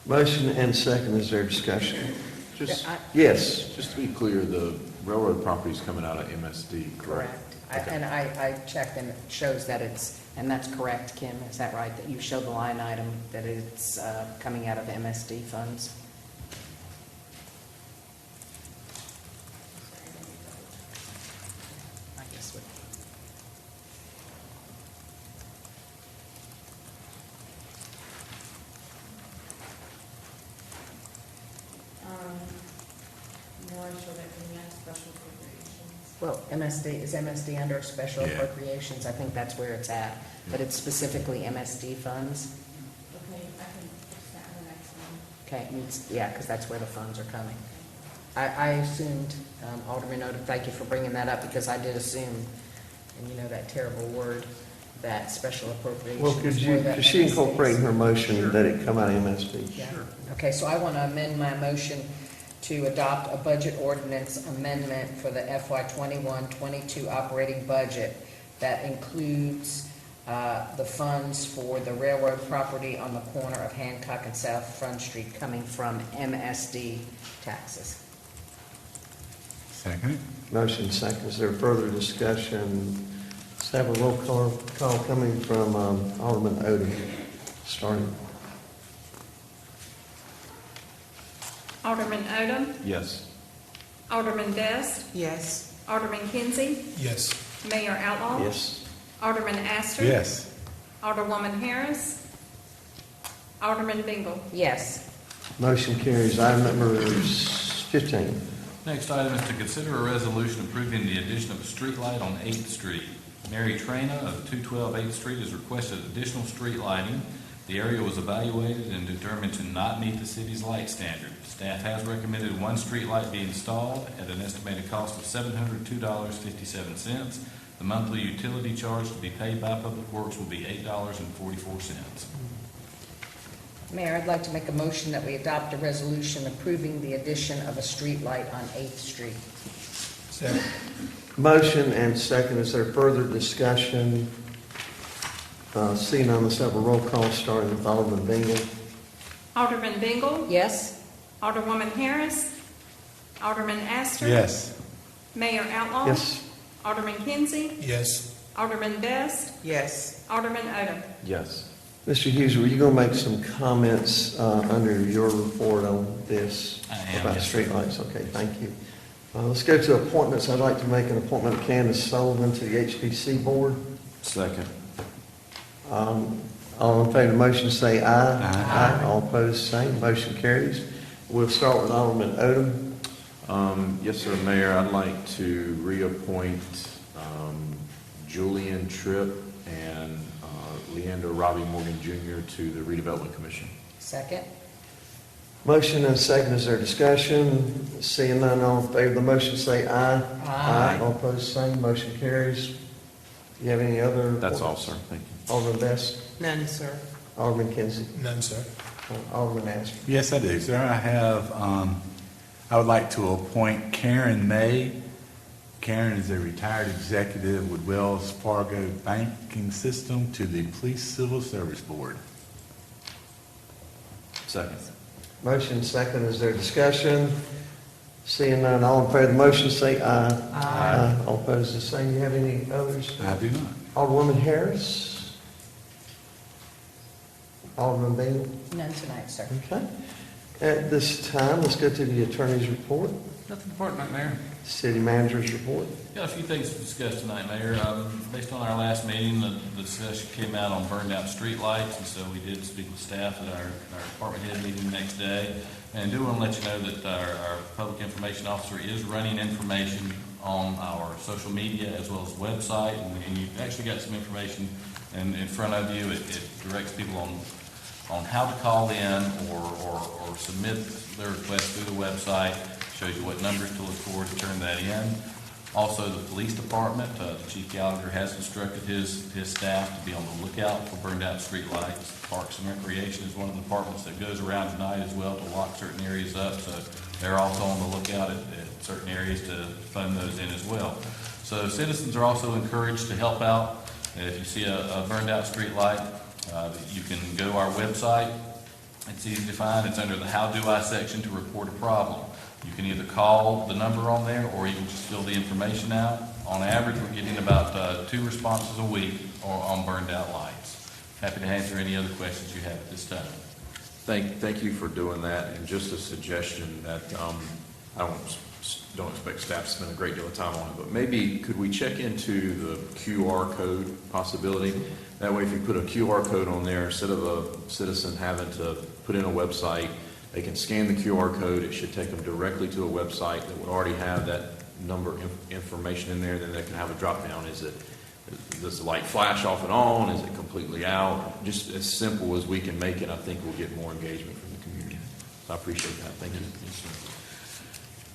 Motion and second, is there discussion? Just, Yeah, yes, just to be clear, the railroad property is coming out of MSD, correct? Okay. And I checked and it shows that it's, and that's correct, Kim, is that right? That you showed the line item, that it's coming out of MSD funds? I guess we. No, I show that in that special appropriations. Well, is MSD under special Yeah. appropriations? I think that's where it's at, but it's specifically MSD funds. Okay, I can fix that in the next one. Okay, it needs, yeah, because that's where the funds are coming. I assumed, Alderman Odom, thank you for bringing that up, because I did assume, and you know that terrible word, that special appropriations. Well, could she incorporate in her motion that it come out of MSD? Yeah. Okay, so I want to amend my motion to adopt a budget ordinance amendment for the FY 21-22 operating budget that includes the funds for the railroad property on the corner of Hancock and South Front Street coming from MSD taxes. Second? Motion second, is there further discussion? Let's have a roll call coming from Alderman Odom, starting. Alderman Odom, Yes. Alderman Best, Yes. Alderman Kinsey, Yes. Mayor Outlaw. Yes. Alderman Astor. Yes. Alderwoman Harris, Alderman Bengel. Yes. Motion carries. Item number 15. Next item is to consider a resolution approving the addition of a street light on 8th Street. Mary Trina of 212 8th Street has requested additional street lighting. The area was evaluated and determined to not meet the city's light standard. Staff has recommended one street light be installed at an estimated cost of $702.57. The monthly utility charge to be paid by Public Works will be $8.44. Mayor, I'd like to make a motion that we adopt a resolution approving the addition of a street light on 8th Street. Second. Motion and second, is there further discussion? Seeing none, let's have a roll call, starting with Alderman Bengel. Alderman Bengel, Yes? Alderwoman Harris, Alderman Astor. Yes. Mayor Outlaw. Yes. Alderman Kinsey, Yes. Alderman Best, Yes. Alderman Odom. Yes. Mr. Hughes, were you going to make some comments under your report on this? I am, About yes, sir. streetlights? Okay, thank you. Let's go to appointments. I'd like to make an appointment of Candace Sullivan to the HPC Board. Second. All in favor of the motion, say aye. Aye. All opposed, same. Motion carries. We'll start with Alderman Odom. Yes, sir, Mayor, I'd like to reappoint Julian Tripp and Leander Robbie Morgan Jr. to the Redevelopment Commission. Second? Motion and second, is there discussion? Seeing none, all in favor of the motion, say aye. Aye. All opposed, same. Motion carries. Do you have any other? That's all, sir. Thank you. Alderman Best, None, sir. Alderman Kinsey, None, sir. Alderman Astor. Yes, I do, sir. I would like to appoint Karen May. Karen is a retired executive with Wells Fargo Banking System to the Police Civil Service Board. Second. Motion second, is there discussion? Seeing none, all in favor of the motion, say aye. Aye. All opposed, the same. You have any others? I do not. Alderwoman Harris? Alderman Bengel? None tonight, sir. Okay. At this time, let's go to the attorney's report, Nothing important, Mayor. city manager's report. Got a few things to discuss tonight, Mayor. Based on our last meeting, the discussion came out on burned out streetlights, and so we did speak with staff at our department head meeting the next day. And I do want to let you know that our public information officer is running information on our social media as well as website, and you've actually got some information in front of you. It directs people on how to call in or submit their request through the website, shows you what numbers to look for to turn that in. Also, the police department, Chief Gallagher has instructed his staff to be on the lookout for burned out street lights. Parks and Recreation is one of the departments that goes around tonight as well to lock certain areas up, so they're also on the lookout at certain areas to fund those in as well. So citizens are also encouraged to help out. If you see a burned out street light, you can go to our website. It's easy to find. It's under the How Do I section to report a problem. You can either call the number on there or you can just fill the information out. On average, we're getting about 2 responses a week on burned out lights. Happy to answer any other questions you have at this time. Thank you for doing that. And just a suggestion that I don't expect staff to spend a great deal of time on it, but maybe could we check into the QR code possibility? That way, if you put a QR code on there, instead of a citizen having to put in a website, they can scan the QR code. It should take them directly to a website that would already have that number information in there. Then they can have a drop down. Does the light flash off and on? Is it completely out? Just as simple as we can make it, I think we'll get more engagement from the community. So I appreciate that. Thank you.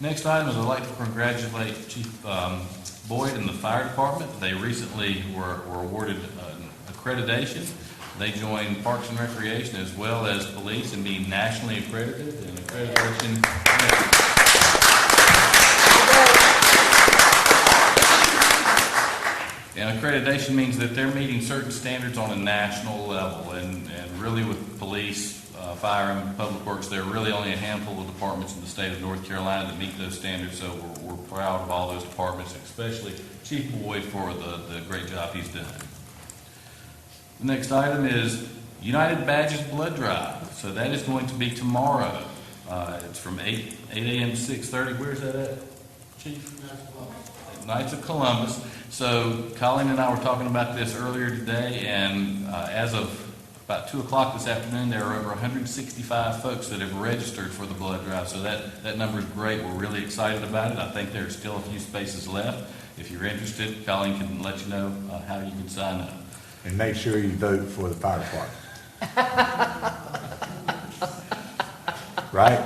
Next item is I'd like to congratulate Chief Boyd and the fire department. They recently were awarded accreditation. They joined Parks and Recreation as well as police in being nationally accredited. And accreditation, accreditation means that they're meeting certain standards on a national level. And really with police, fire, and public works, there are really only a handful of departments in the state of North Carolina that meet those standards. So we're proud of all those departments, especially Chief Boyd for the great job he's done. The next item is United Badges Blood Drive. So that is going to be tomorrow. It's from 8 a.m. to 6:30. Where's that at, Chief? Knights of Columbus. So Colleen and I were talking about this earlier today, and as of about 2 o'clock this afternoon, there are over 165 folks that have registered for the blood drive. So that number is great. We're really excited about it. I think there's still a few spaces left. If you're interested, Colleen can let you know how you can sign up. And make sure you vote for the fire department. Right?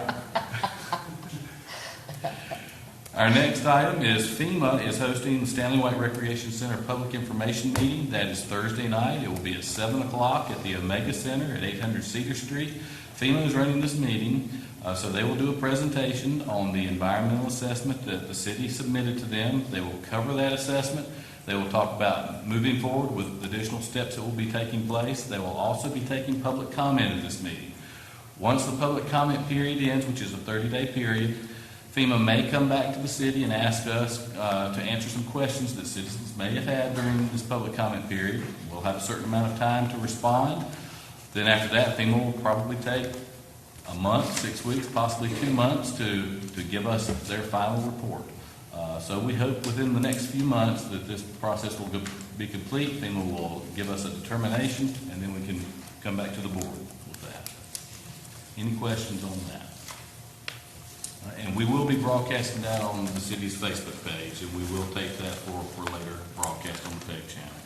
Our next item is FEMA is hosting the Stanley White Recreation Center Public Information Meeting. That is Thursday night. It will be at 7 o'clock at the Omega Center at 800 Cedar Street. FEMA is running this meeting, so they will do a presentation on the environmental assessment that the city submitted to them. They will cover that assessment. They will talk about moving forward with additional steps that will be taking place. They will also be taking public comment at this meeting. Once the public comment period ends, which is a 30-day period, FEMA may come back to the city and ask us to answer some questions that citizens may have had during this public comment period. We'll have a certain amount of time to respond. Then after that, FEMA will probably take a month, 6 weeks, possibly 2 months to give us their final report. So we hope within the next few months that this process will be complete. FEMA will give us a determination, and then we can come back to the board with that. Any questions on that? And we will be broadcasting that on the city's Facebook page, and we will take that for later broadcast on the PEG channel.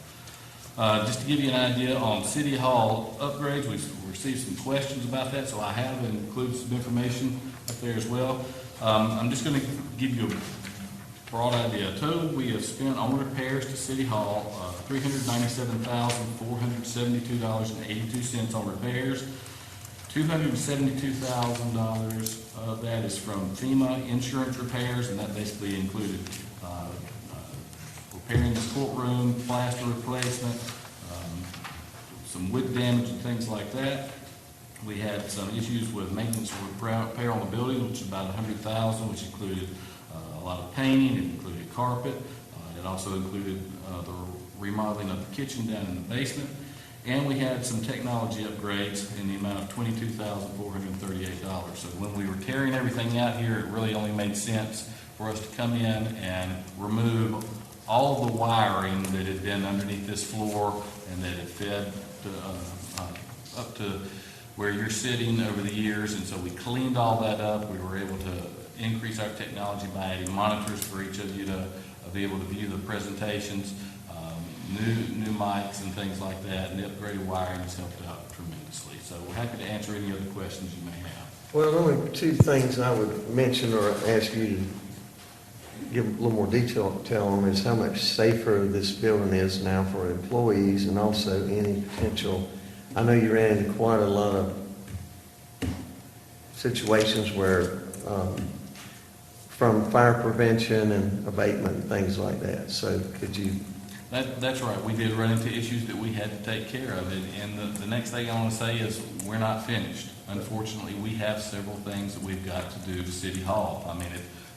Just to give you an idea on City Hall upgrades, we've received some questions about that, so I have included some information up there as well. I'm just going to give you a broad idea. Total, we have spent on repairs to City Hall $397,472.82 on repairs. $272,000 of that is from FEMA insurance repairs, and that basically included repairing the courtroom, plaster replacement, some wood damage and things like that. We had some issues with maintenance and repair on the building, which is about $100,000, which included a lot of painting. It included carpet. It also included the remodeling of the kitchen down in the basement. And we had some technology upgrades in the amount of $22,438. So when we were tearing everything out here, it really only made sense for us to come in and remove all the wiring that had been underneath this floor and that had fed up to where you're sitting over the years. And so we cleaned all that up. We were able to increase our technology by adding monitors for each of you to be able to view the presentations. New mics and things like that, and the upgraded wiring has helped out tremendously. So we're happy to answer any other questions you may have. Well, only 2 things I would mention or ask you to give a little more detail on is how much safer this building is now for employees and also any potential, I know you ran into quite a lot of situations where, from fire prevention and abatement and things like that. So could you? That's right. We did run into issues that we had to take care of. And the next thing I want to say is we're not finished. Unfortunately, we have several things that we've got to do to City Hall. I mean,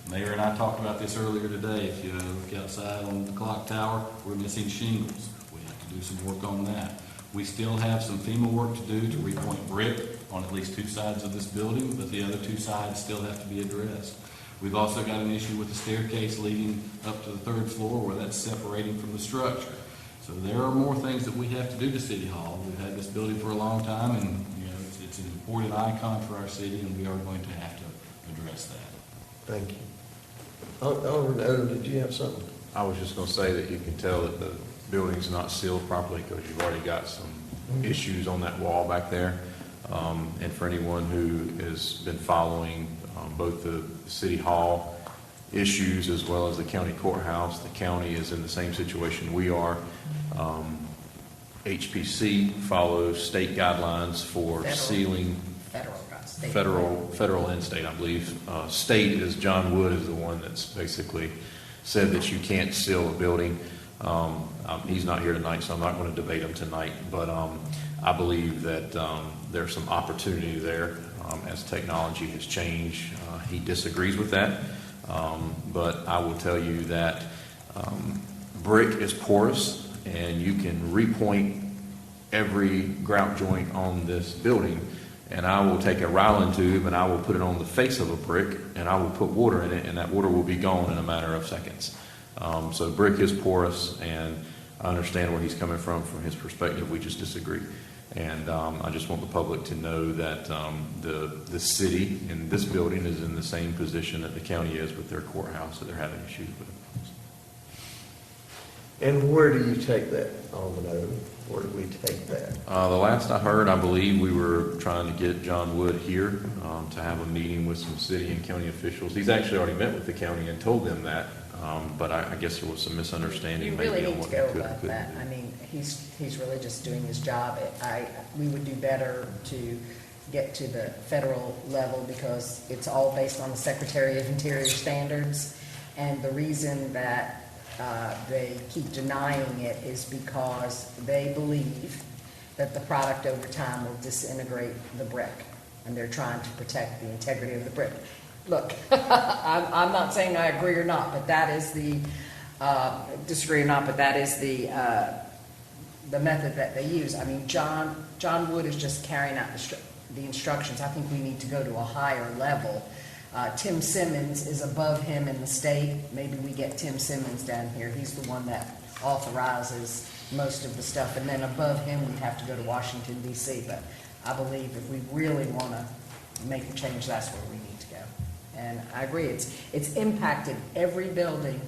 Mayor and I talked about this earlier today. If you look outside on the clock tower, we're missing shingles. We have to do some work on that. We still have some FEMA work to do to repoint brick on at least two sides of this building, but the other two sides still have to be addressed. We've also got an issue with the staircase leading up to the third floor where that's separating from the structure. So there are more things that we have to do to City Hall. We've had this building for a long time, and you know it's an important icon for our city, and we are going to have to address that. Thank you. Alderman, did you have something? I was just going to say that you can tell that the building's not sealed properly because you've already got some issues on that wall back there. And for anyone who has been following both the City Hall issues as well as the county courthouse, the county is in the same situation we are. HPC follows state guidelines for sealing federal and state, I believe. State is John Wood is the one that's basically said that you can't seal a building. He's not here tonight, so I'm not going to debate him tonight. But I believe that there's some opportunity there as technology has changed. He disagrees with that, but I will tell you that brick is porous, and you can repoint every grout joint on this building. And I will take a Ryland tube and I will put it on the face of a brick and I will put water in it, and that water will be gone in a matter of seconds. So brick is porous, and I understand where he's coming from his perspective. We just disagree. And I just want the public to know that the city in this building is in the same position that the county is with their courthouse, that they're having issues with. And where do you take that, Alderman? Where do we take that? The last I heard, I believe we were trying to get John Wood here to have a meeting with some city and county officials. He's actually already met with the county and told them that, but I guess there was some misunderstanding. You really maybe on need what to go could about and that. couldn't I do. mean, he's really just doing his job. We would do better to get to the federal level because it's all based on the Secretary of Interior standards. And the reason that they keep denying it is because they believe that the product over time will disintegrate the brick, and they're trying to protect the integrity of the brick. Look, I'm not saying I agree or not, but that is the disagree or not, but that is the method that they use. I mean, John Wood is just carrying out the instructions. I think we need to go to a higher level. Tim Simmons is above him in the state. Maybe we get Tim Simmons down here. He's the one that authorizes most of the stuff. And then above him, we'd have to go to Washington, D.C. But I believe if we really want to make a change, that's where we need to go. And I agree. It's impacted every building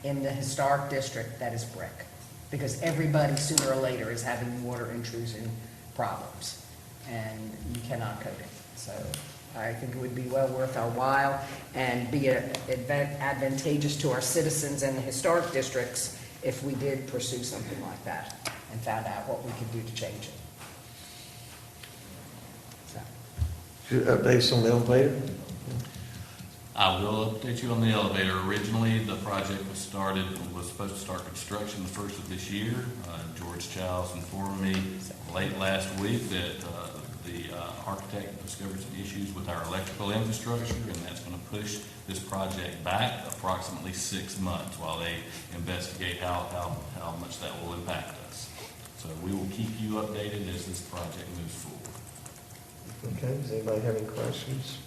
in the historic district that is brick, because everybody sooner or later is having water intrusion problems, and you cannot coat it. So I think it would be well worth our while and be advantageous to our citizens and the historic districts if we did pursue something like that and found out what we could do to change it. So. Should updates on the elevator? I will update you on the elevator. Originally, the project was supposed to start construction the first of this year. George Childs informed me late last week that the architect discovered some issues with our electrical infrastructure, and that's going to push this project back approximately 6 months while they investigate how much that will impact us. So we will keep you updated as this project moves forward. Okay, does anybody have any questions?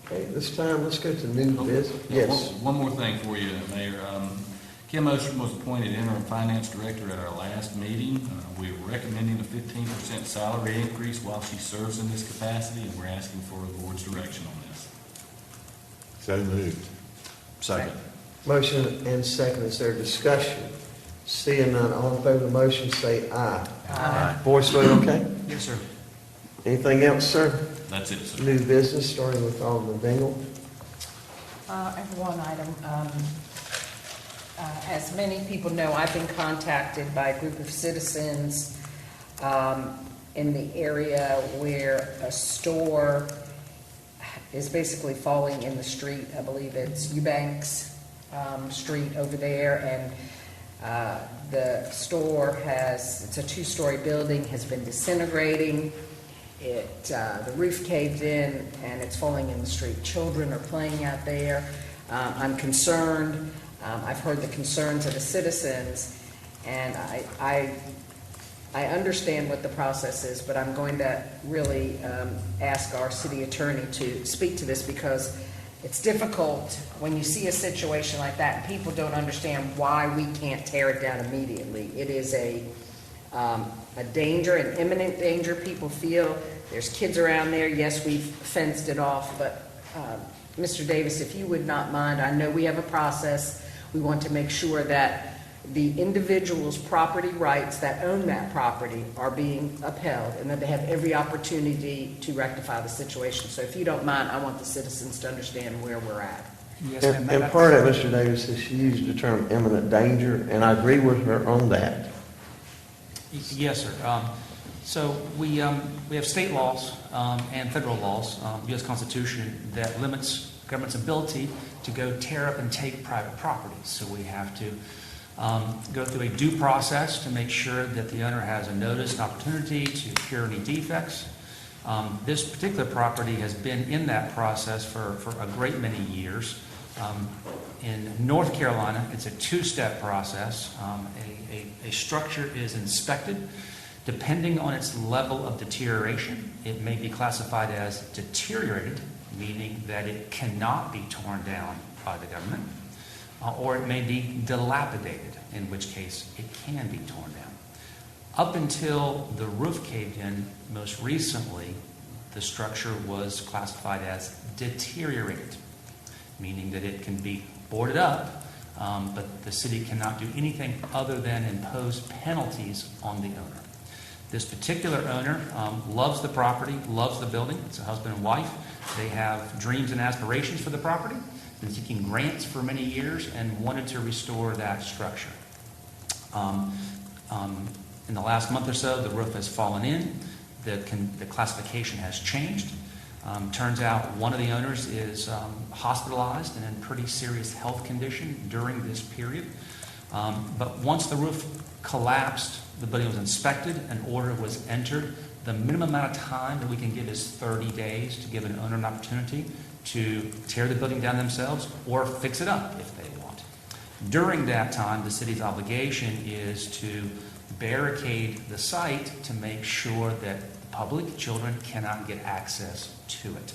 Okay, this time, let's go to new business. Yes. One more thing for you, Mayor. Kim Ocean was appointed interim finance director at our last meeting. We're recommending a 15% salary increase while she serves in this capacity, and we're asking for the board's direction on this. So moved. Second. Motion and second. Is there discussion? Seeing none, all in favor of the motion, say aye. Aye. Voice vote, okay? Yes, sir. Anything else, sir? That's it, sir. New business, starting with Alderman Bengel. I have one item. As many people know, I've been contacted by a group of citizens in the area where a store is basically falling in the street. I believe it's Eubanks Street over there, and the store it's a two-story building, has been disintegrating. The roof caved in and it's falling in the street. Children are playing out there. I'm concerned. I've heard the concerns of the citizens, and I understand what the process is, but I'm going to really ask our city attorney to speak to this, because it's difficult when you see a situation like that and people don't understand why we can't tear it down immediately. It is a danger, an imminent danger. People feel there's kids around there. Yes, we've fenced it off, but Mr. Davis, if you would not mind, I know we have a process. We want to make sure that the individual's property rights that own that property are being upheld, and that they have every opportunity to rectify the situation. So if you don't mind, I want the citizens to understand where we're at. Yes, And ma'am. and part of it, Mr. Davis, is she used the term imminent danger, and I agree with her on that. Yes, sir. So we have state laws and federal laws, U.S. Constitution, that limits government's ability to go tear up and take private property. So we have to go through a due process to make sure that the owner has a notice and opportunity to cure any defects. This particular property has been in that process for a great many years. In North Carolina, it's a two-step process. A structure is inspected. Depending on its level of deterioration, it may be classified as deteriorated, meaning that it cannot be torn down by the government, or it may be dilapidated, in which case it can be torn down. Up until the roof caved in most recently, the structure was classified as deteriorated, meaning that it can be boarded up, but the city cannot do anything other than impose penalties on the owner. This particular owner loves the property, loves the building. It's a husband and wife. They have dreams and aspirations for the property. Been seeking grants for many years and wanted to restore that structure. In the last month or so, the roof has fallen in. The classification has changed. Turns out one of the owners is hospitalized and in pretty serious health condition during this period. But once the roof collapsed, the building was inspected, an order was entered. The minimum amount of time that we can give is 30 days to give an owner an opportunity to tear the building down themselves or fix it up if they want. During that time, the city's obligation is to barricade the site to make sure that public children cannot get access to it.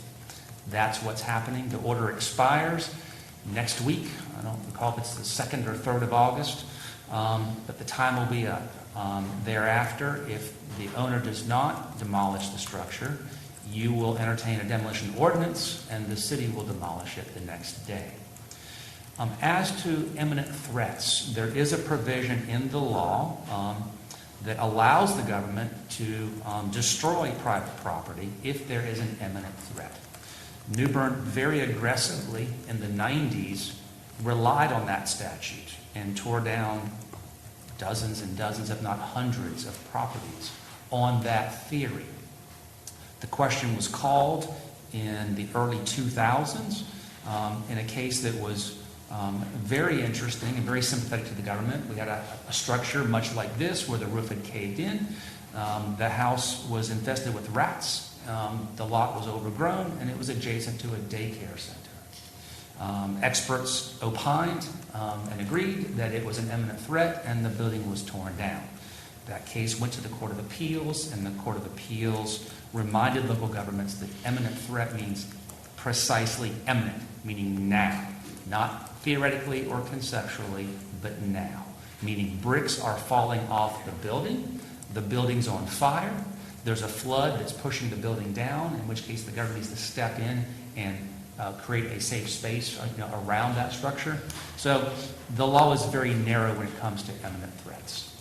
That's what's happening. The order expires next week. I don't recall if it's the 2nd or 3rd of August, but the time will be up. Thereafter, if the owner does not demolish the structure, you will entertain a demolition ordinance and the city will demolish it the next day. As to imminent threats, there is a provision in the law that allows the government to destroy private property if there is an imminent threat. New Bern very aggressively in the 90s relied on that statute and tore down dozens and dozens, if not hundreds, of properties on that theory. The question was called in the early 2000s in a case that was very interesting and very sympathetic to the government. We had a structure much like this where the roof had caved in. The house was infested with rats. The lot was overgrown, and it was adjacent to a daycare center. Experts opined and agreed that it was an imminent threat, and the building was torn down. That case went to the Court of Appeals, and the Court of Appeals reminded local governments that imminent threat means precisely imminent, meaning now, not theoretically or conceptually, but now, meaning bricks are falling off the building's on fire, there's a flood that's pushing the building down, in which case the government needs to step in and create a safe space around that structure. So the law is very narrow when it comes to imminent threats.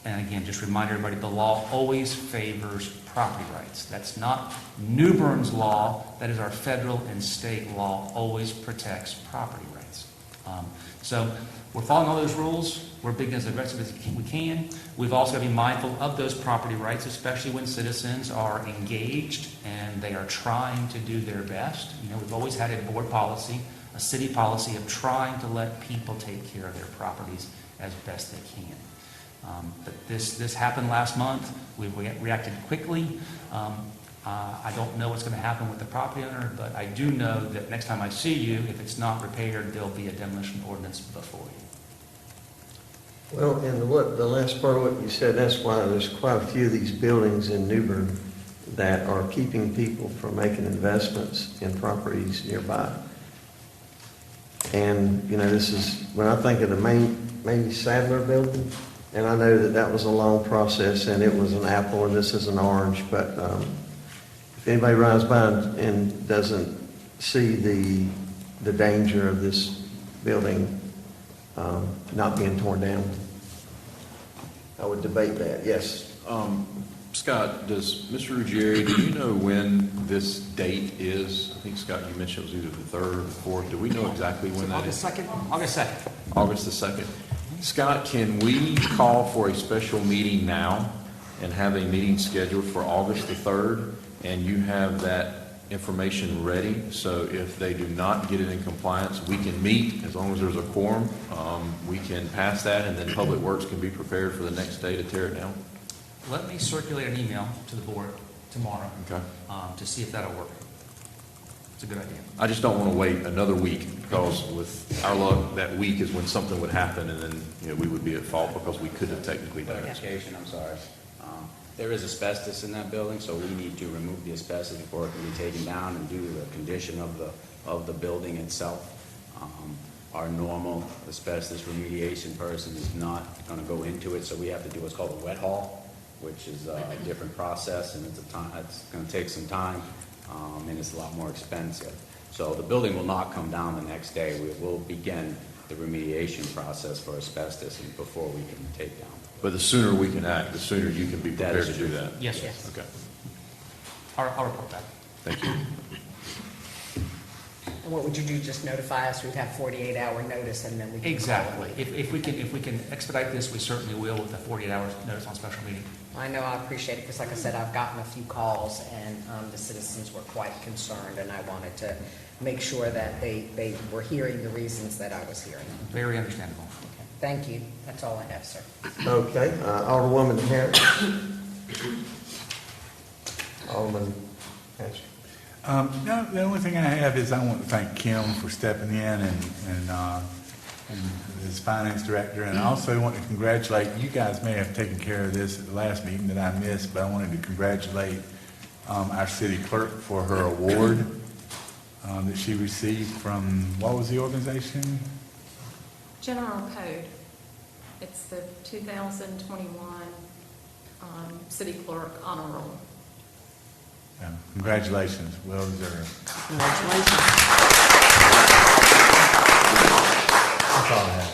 And again, just remind everybody, the law always favors property rights. That's not New Bern's law. That is our federal and state law, always protects property rights. So we're following all those rules. We're being as aggressive as we can. We've also got to be mindful of those property rights, especially when citizens are engaged and they are trying to do their best. You know, we've always had a board policy, a city policy of trying to let people take care of their properties as best they can. But this happened last month. We reacted quickly. I don't know what's going to happen with the property owner, but I do know that next time I see you, if it's not repaired, there'll be a demolition ordinance before you. Well, and the last part of what you said, that's why there's quite a few of these buildings in New Bern that are keeping people from making investments in properties nearby. And, you know, this is, when I think of the maybe Sadler building, and I know that that was a long process, and it was an apple, and this is an orange, but if anybody rides by and doesn't see the danger of this building not being torn down, I would debate that, yes. Scott, does Mr. Ruggieri, do you know when this date is? I think, Scott, you mentioned it was either the 3rd or the 4th. Do we know exactly when that is? August 2nd? August 2nd. August the 2nd. Scott, can we call for a special meeting now and have a meeting scheduled for August the 3rd, and you have that information ready, so if they do not get it in compliance, we can meet, as long as there's a quorum, we can pass that, and then Public Works can be prepared for the next day to tear it down? Let me circulate an email to the board tomorrow Okay. to see if that'll work. It's a good idea. I just don't want to wait another week, because with our luck, that week is when something would happen, and then, you know, we would be at fault because we could have technically done it. Clarification, I'm sorry. There is asbestos in that building, so we need to remove the asbestos before it can be taken down and due to the condition of the building itself. Our normal asbestos remediation person is not going to go into it, so we have to do what's called a wet haul, which is a different process, and it's going to take some time, and it's a lot more expensive. So the building will not come down the next day. We will begin the remediation process for asbestos before we can take down. But the sooner we can act, the sooner you can be That prepared is to do true. that. Yes, sir. Okay, I'll report back. thank you. And what would you do, just notify us, we'd have 48-hour notice, and then we can call it? Exactly. If we can expedite this, we certainly will with a 48 hours notice on special meeting. I know, I appreciate it, because like I said, I've gotten a few calls, and the citizens were quite concerned, and I wanted to make sure that they were hearing the reasons that I was hearing. Very understandable. Okay. Thank you. That's all I have, sir. Okay, Alderwoman Harris. Alderman Hatch. No, the only thing I have is I want to thank Kim for stepping in and his finance director, and I also want to congratulate, you guys may have taken care of this at the last meeting that I missed, but I wanted to congratulate our city clerk for her award that she received from, what was the organization? General Code. It's the 2021 City Clerk Honor Roll. Congratulations, well deserved.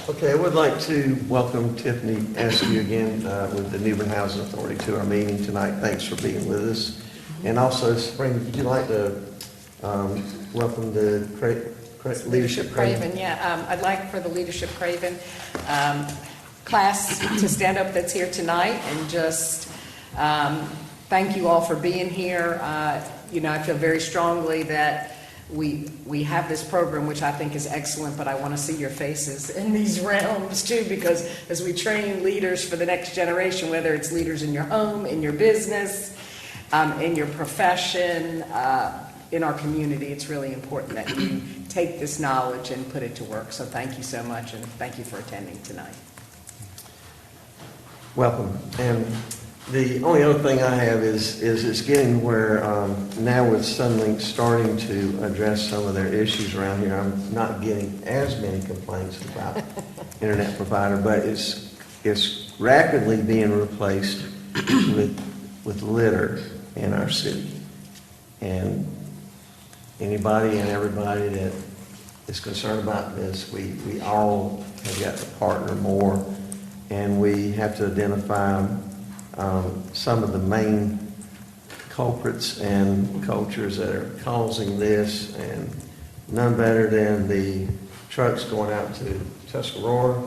Okay, I would like to welcome Tiffany Askew again with the New Bern Housing Authority to our meeting tonight. Thanks for being with us. And also, Spring, would you like to welcome the Leadership Craven, yeah. I'd like for the Leadership Craven class to stand up that's here tonight and just thank you all for being here. You know, I feel very strongly that we have this program, which I think is excellent, but I want to see your faces in these realms too, because as we train leaders for the next generation, whether it's leaders in your home, in your business, in your profession, in our community, it's really important that you take this knowledge and put it to work. So thank you so much, and thank you for attending tonight. Welcome. And the only other thing I have is it's getting where now with Sunlink starting to address some of their issues around here, I'm not getting as many complaints about internet provider, but it's rapidly being replaced with litter in our city. And anybody and everybody that is concerned about this, we all have got to partner more and we have to identify some of the main culprits and cultures that are causing this, and none better than the trucks going out to Tuscarora.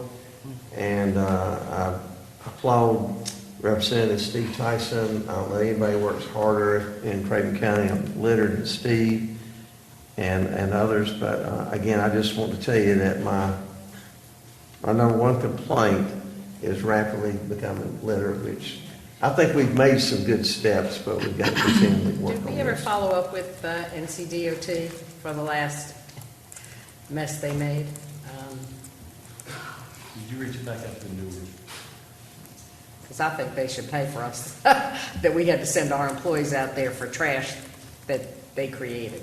And I applaud Representative Steve Tyson. I don't know anybody works harder in Craven County on litter than Steve and others, but again, I just want to tell you that my number one complaint is rapidly becoming litter, which I think we've made some good steps, but we've got to continually work Did on we ever this. follow up with NCDOT for the last mess they made? Did you reach back out to the new? Because I think they should pay for us, that we had to send our employees out there for trash that they created.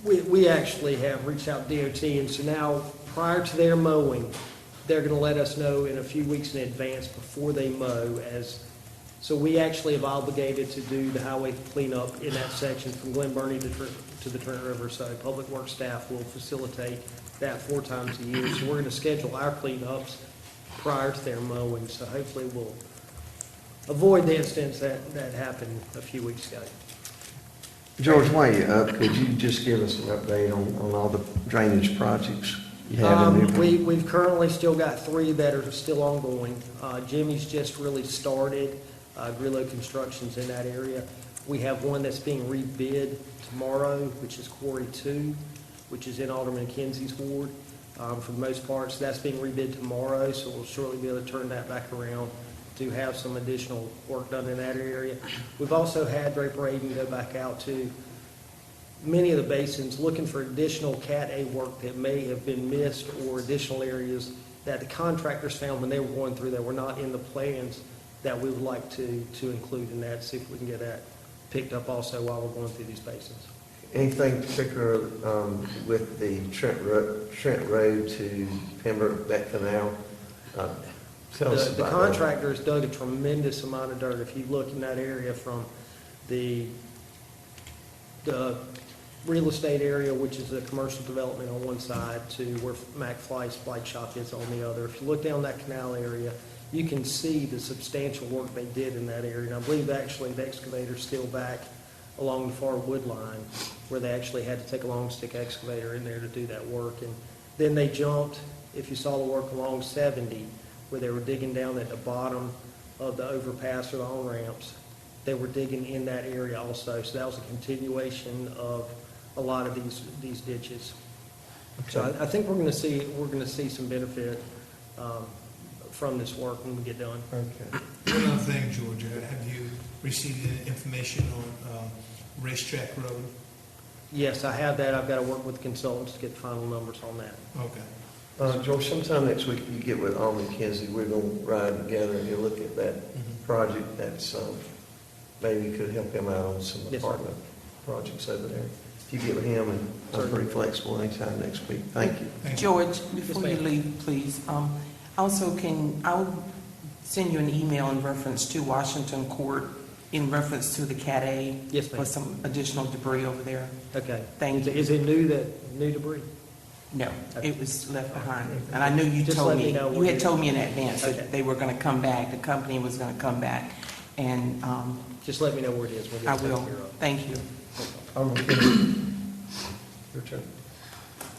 We actually have reached out to DOT, and so now, prior to their mowing, they're going to let us know in a few weeks in advance before they mow. So we actually have obligated to do the highway cleanup in that section from Glen Burnie to the Trent River. So public works staff will facilitate that 4 times a year. So we're going to schedule our cleanups prior to their mowing. So hopefully we'll avoid the incidents that happened a few weeks ago. George, while you're up, could you just give us an update on all the drainage projects you have in there? We've currently still got 3 that are still ongoing. Jimmy's just really started. Grillo Construction's in that area. We have one that's being rebid tomorrow, which is Quarry 2, which is in Alderman Kinsey's ward. For the most part, so that's being rebid tomorrow, so we'll shortly be able to turn that back around to have some additional work done in that area. We've also had Draper Aiden go back out to many of the basins looking for additional Cat A work that may have been missed, or additional areas that the contractors found when they were going through that were not in the plans that we would like to include in that, see if we can get that picked up also while we're going through these basins. Anything particular with the Trent Road to Pembroke, that canal? Tell us The about contractors dug a tremendous amount of dirt. If you look in that area from the real estate area, which is a commercial development on one side, to where McFly's Flight Shop is on the other. If you look down that canal area, you can see the substantial work they did in that area. And I believe actually the excavator's still back along the far wood line, where they actually had to take a long stick excavator in there to do that work. And then they jumped, if you saw the work along 70, where they were digging down at the bottom of the overpass or the on-ramps, they were digging in that area also. So that was a continuation of a lot of these ditches. So I think we're going to see some benefit from this work when we get done. Okay. One other thing, Georgia, have you received any information on Racetrack Road? Yes, I have that. I've got to work with consultants to get the final numbers on that. Okay. George, sometime next week you get with Alderman Kinsey, we're going to ride together and you look at that project that's maybe could help him out on some Yes, sir. apartment projects over there. If you get with him, and I'm pretty flexible anytime next week. Thank you. Thank you. George, before you ma'am. leave, please, also I'll send you an email in reference to Washington Court, in reference to the Cat A. Yes, ma'am. For some additional debris over there. Okay. Thank you. Is it new debris? No, it was left behind. And I knew you Just told let me, me know you what had it told is. me in advance Okay. that they were going to come back, the company was going to come back. And Just let me know where it is. We'll get I it taken will. care of. Thank you. Alderman Kinsey, your turn.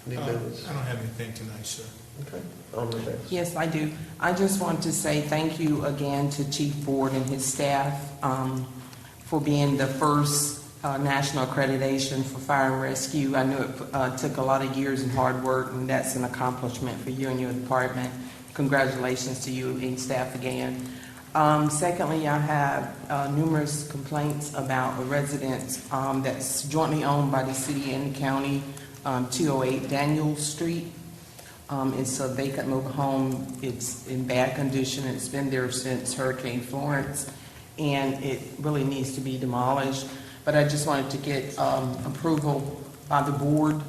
New I business. don't have anything tonight, sir. Okay. Alderman Davis. Yes, I do. I just want to say thank you again to Chief Board and his staff for being the first national accreditation for fire and rescue. I know it took a lot of years and hard work, and that's an accomplishment for you and your department. Congratulations to you and staff again. Secondly, I have numerous complaints about a residence that's jointly owned by the city and the county, 208 Daniel Street. It's a vacant mobile home. It's in bad condition. It's been there since Hurricane Florence, and it really needs to be demolished. But I just wanted to get approval by the board,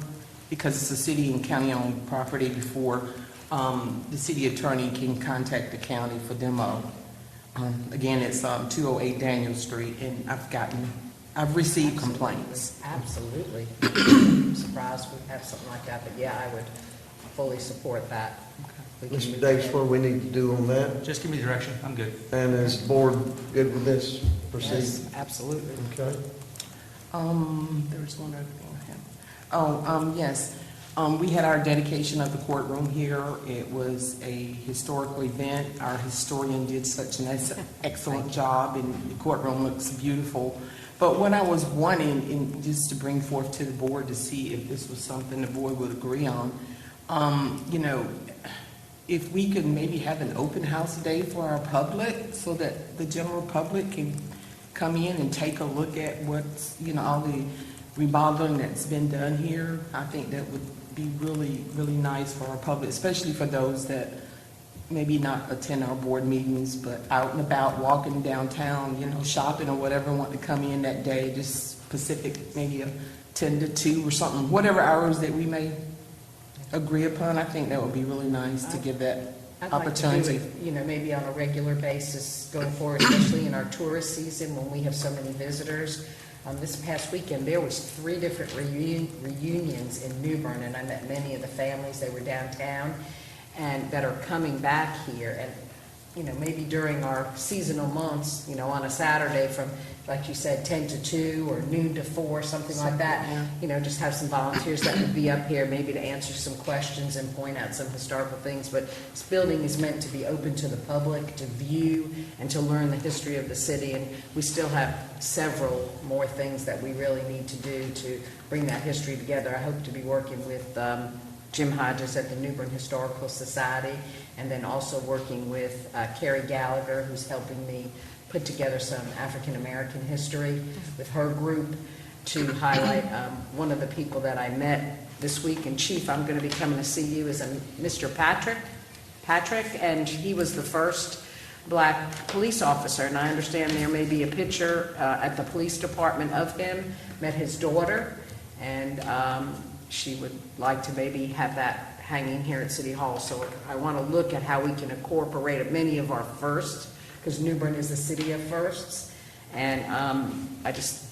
because it's a city and county-owned property, before the city attorney can contact the county for demo. Again, it's 208 Daniel Street, and I've received complaints. Absolutely. I'm surprised we have something like that, but yeah, I would fully support that. Mr. Davis, what do we need to do on that? Just give me direction, I'm good. And is the board good with this? Proceed. Yes, absolutely. Okay. There's one other thing I have. Yes. We had our dedication of the courtroom here. It was a historical event. Our historian did such an excellent job, and the courtroom looks beautiful. But what I was wanting, and just to bring forth to the board to see if this was something the board would agree on, if we could maybe have an open house day for our public so that the general public can come in and take a look at what's, all the remodeling that's been done here. I think that would be really, really nice for our public, especially for those that maybe not attend our board meetings, but out and about, walking downtown, shopping or whatever, want to come in that day, just specific, maybe a 10 to 2 or something, whatever hours that we may agree upon. I think that would be really nice to give that opportunity. I'd like to do it, maybe on a regular basis going forward, especially in our tourist season when we have so many visitors. This past weekend, there was 3 different reunions in New Bern, and I met many of the families. They were downtown and that are coming back here. And, maybe during our seasonal months, on a Saturday from, like you said, 10 to 2 or noon to 4, something like that, just have some volunteers that would be up here maybe to answer some questions and point out some historical things. But this building is meant to be open to the public, to view and to learn the history of the city. And we still have several more things that we really need to do to bring that history together. I hope to be working with Jim Hodges at the New Bern Historical Society, and then also working with Carrie Gallagher, who's helping me put together some African American history with her group to highlight one of the people that I met this week. And Chief, I'm going to be coming to see you, is a Mr. Patrick, and he was the first black police officer, and I understand there may be a picture at the police department of him. Met his daughter, and she would like to maybe have that hanging here at City Hall. So I want to look at how we can incorporate many of our firsts, because New Bern is the city of firsts. And I just,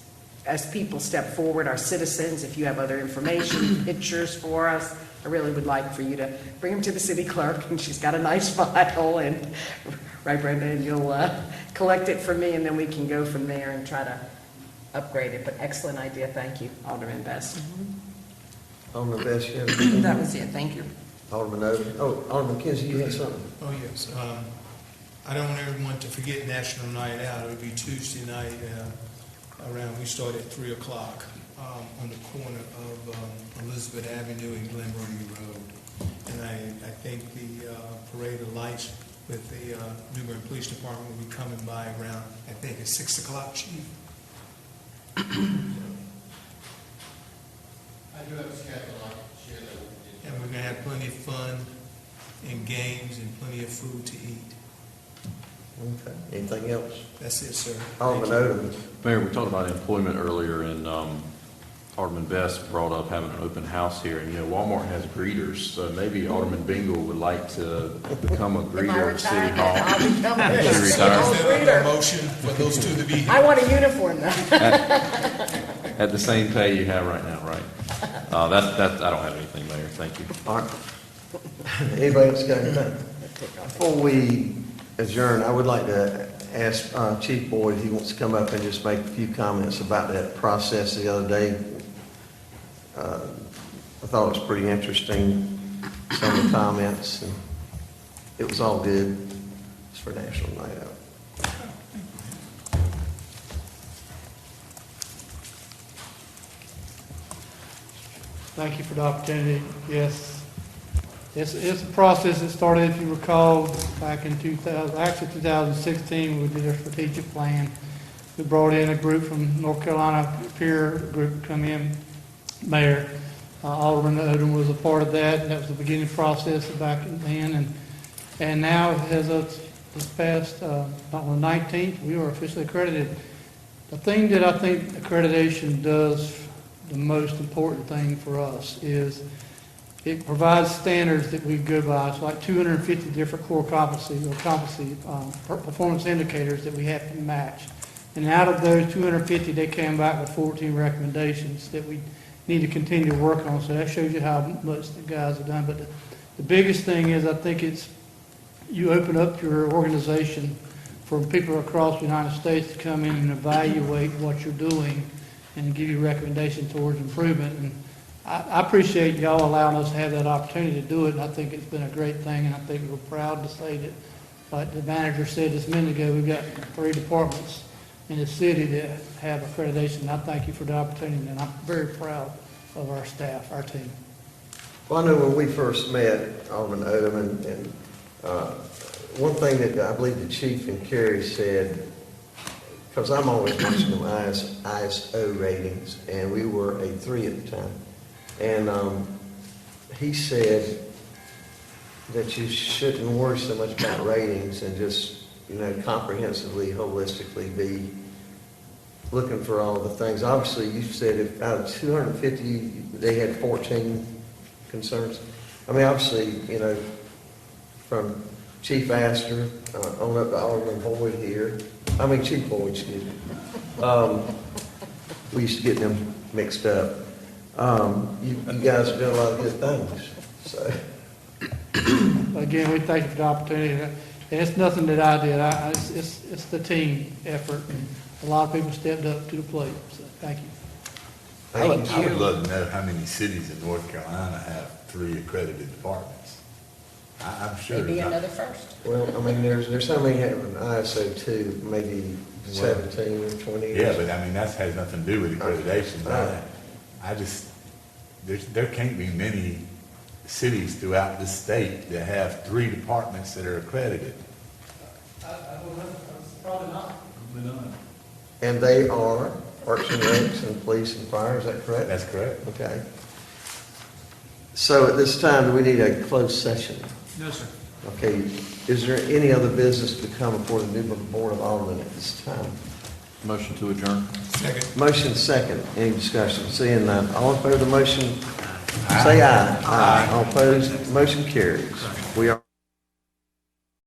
as people step forward, our citizens, if you have other information, pictures for us, I really would like for you to bring them to the city clerk, and she's got a nice file, and right, Brenda, and you'll collect it for me, and then we can go from there and try to upgrade it. But excellent idea. Thank you, Alderman Best. Alderman Best, you have anything? That was it. Thank you. Alderman Odom. Oh, Alderman Kinsey, you had something? Oh, yes. I don't want everyone to forget National Night Out. It'll be Tuesday night we start at 3 o'clock on the corner of Elizabeth Avenue and Glenburnie Road. And I think the parade of lights with the New Bern Police Department will be coming by around, I think it's 6 o'clock, Chief. I do have a schedule, I'll share that with you. And we're going to have plenty of fun and games and plenty of food to eat. Okay. Anything else? That's it, sir. Alderman Odom. Mayor, we talked about employment earlier, and Alderman Best brought up having an open house here. And, Walmart has greeters, so maybe Alderman Bengel would like to become a greeter at City Hall. I'll become a Is there a motion for those two to be here? I want a uniform, though. At the same pay you have right now, right? I don't have anything, Mayor. Thank you. All right. Anybody else got anything? Before we adjourn, I would like to ask Chief Boyd if he wants to come up and just make a few comments about that process the other day. I thought it was pretty interesting, some of the comments, and it was all good. It's for National Night Out. Thank you for the opportunity. Yes, it's a process that started, if you recall, back in 2016. We did a strategic plan. We brought in a group from North Carolina, peer group come in, Mayor. Alderman Odom was a part of that, and that was the beginning process back then. And now, as of this past, on the 19th, we are officially accredited. The thing that I think accreditation does, the most important thing for us, is it provides standards that we go by. It's like 250 different core competency performance indicators that we have to match. And out of those 250, they came back with 14 recommendations that we need to continue to work on. So that shows you how much the guys have done. But the The biggest thing is, I think it's, you open up your organization for people across the United States to come in and evaluate what you're doing and give you recommendations towards improvement. And I appreciate y'all allowing us to have that opportunity to do it, and I think it's been a great thing, and I think we're proud to say that, like the manager said just a minute ago, we've got 3 departments in the city that have accreditation. I thank you for the opportunity, and I'm very proud of our staff, our team. Well, I know when we first met, Alderman Odom, and one thing that I believe the chief and Kerry said, because I'm always watching them ISO ratings, and we were a 3 at the time. And he said that you shouldn't worry so much about ratings and just, comprehensively, holistically be looking for all the things. Obviously, you said if out of 250, they had 14 concerns. I mean, obviously, from Chief Astor on up to Alderman Boyd here, Chief Boyd, excuse me. We used to get them mixed up. You guys are doing a lot of good things, so. Again, we thank you for the opportunity. And it's nothing that I did. It's the team effort, and a lot of people stepped up to the plate, so thank you. I would love to know how many cities in North Carolina have 3 accredited departments. I'm sure. Maybe not. another first. Well, there's so many having ISO 2, maybe 17 or 20. Yeah, but that has nothing to do with accreditation. Right. I just, there can't be many cities throughout the state that have 3 departments that are accredited. Probably not. And they are Parks and Recs and Police and Fire, is that correct? That's correct. Okay. So at this time, do we need a closed session? No, sir. Okay, is there any other business to come before the new Board of Aldermen at this time? Motion to adjourn. Second. Motion second, any discussion? Seeing none, all in favor of the motion, say aye. Aye. All opposed, motion carries.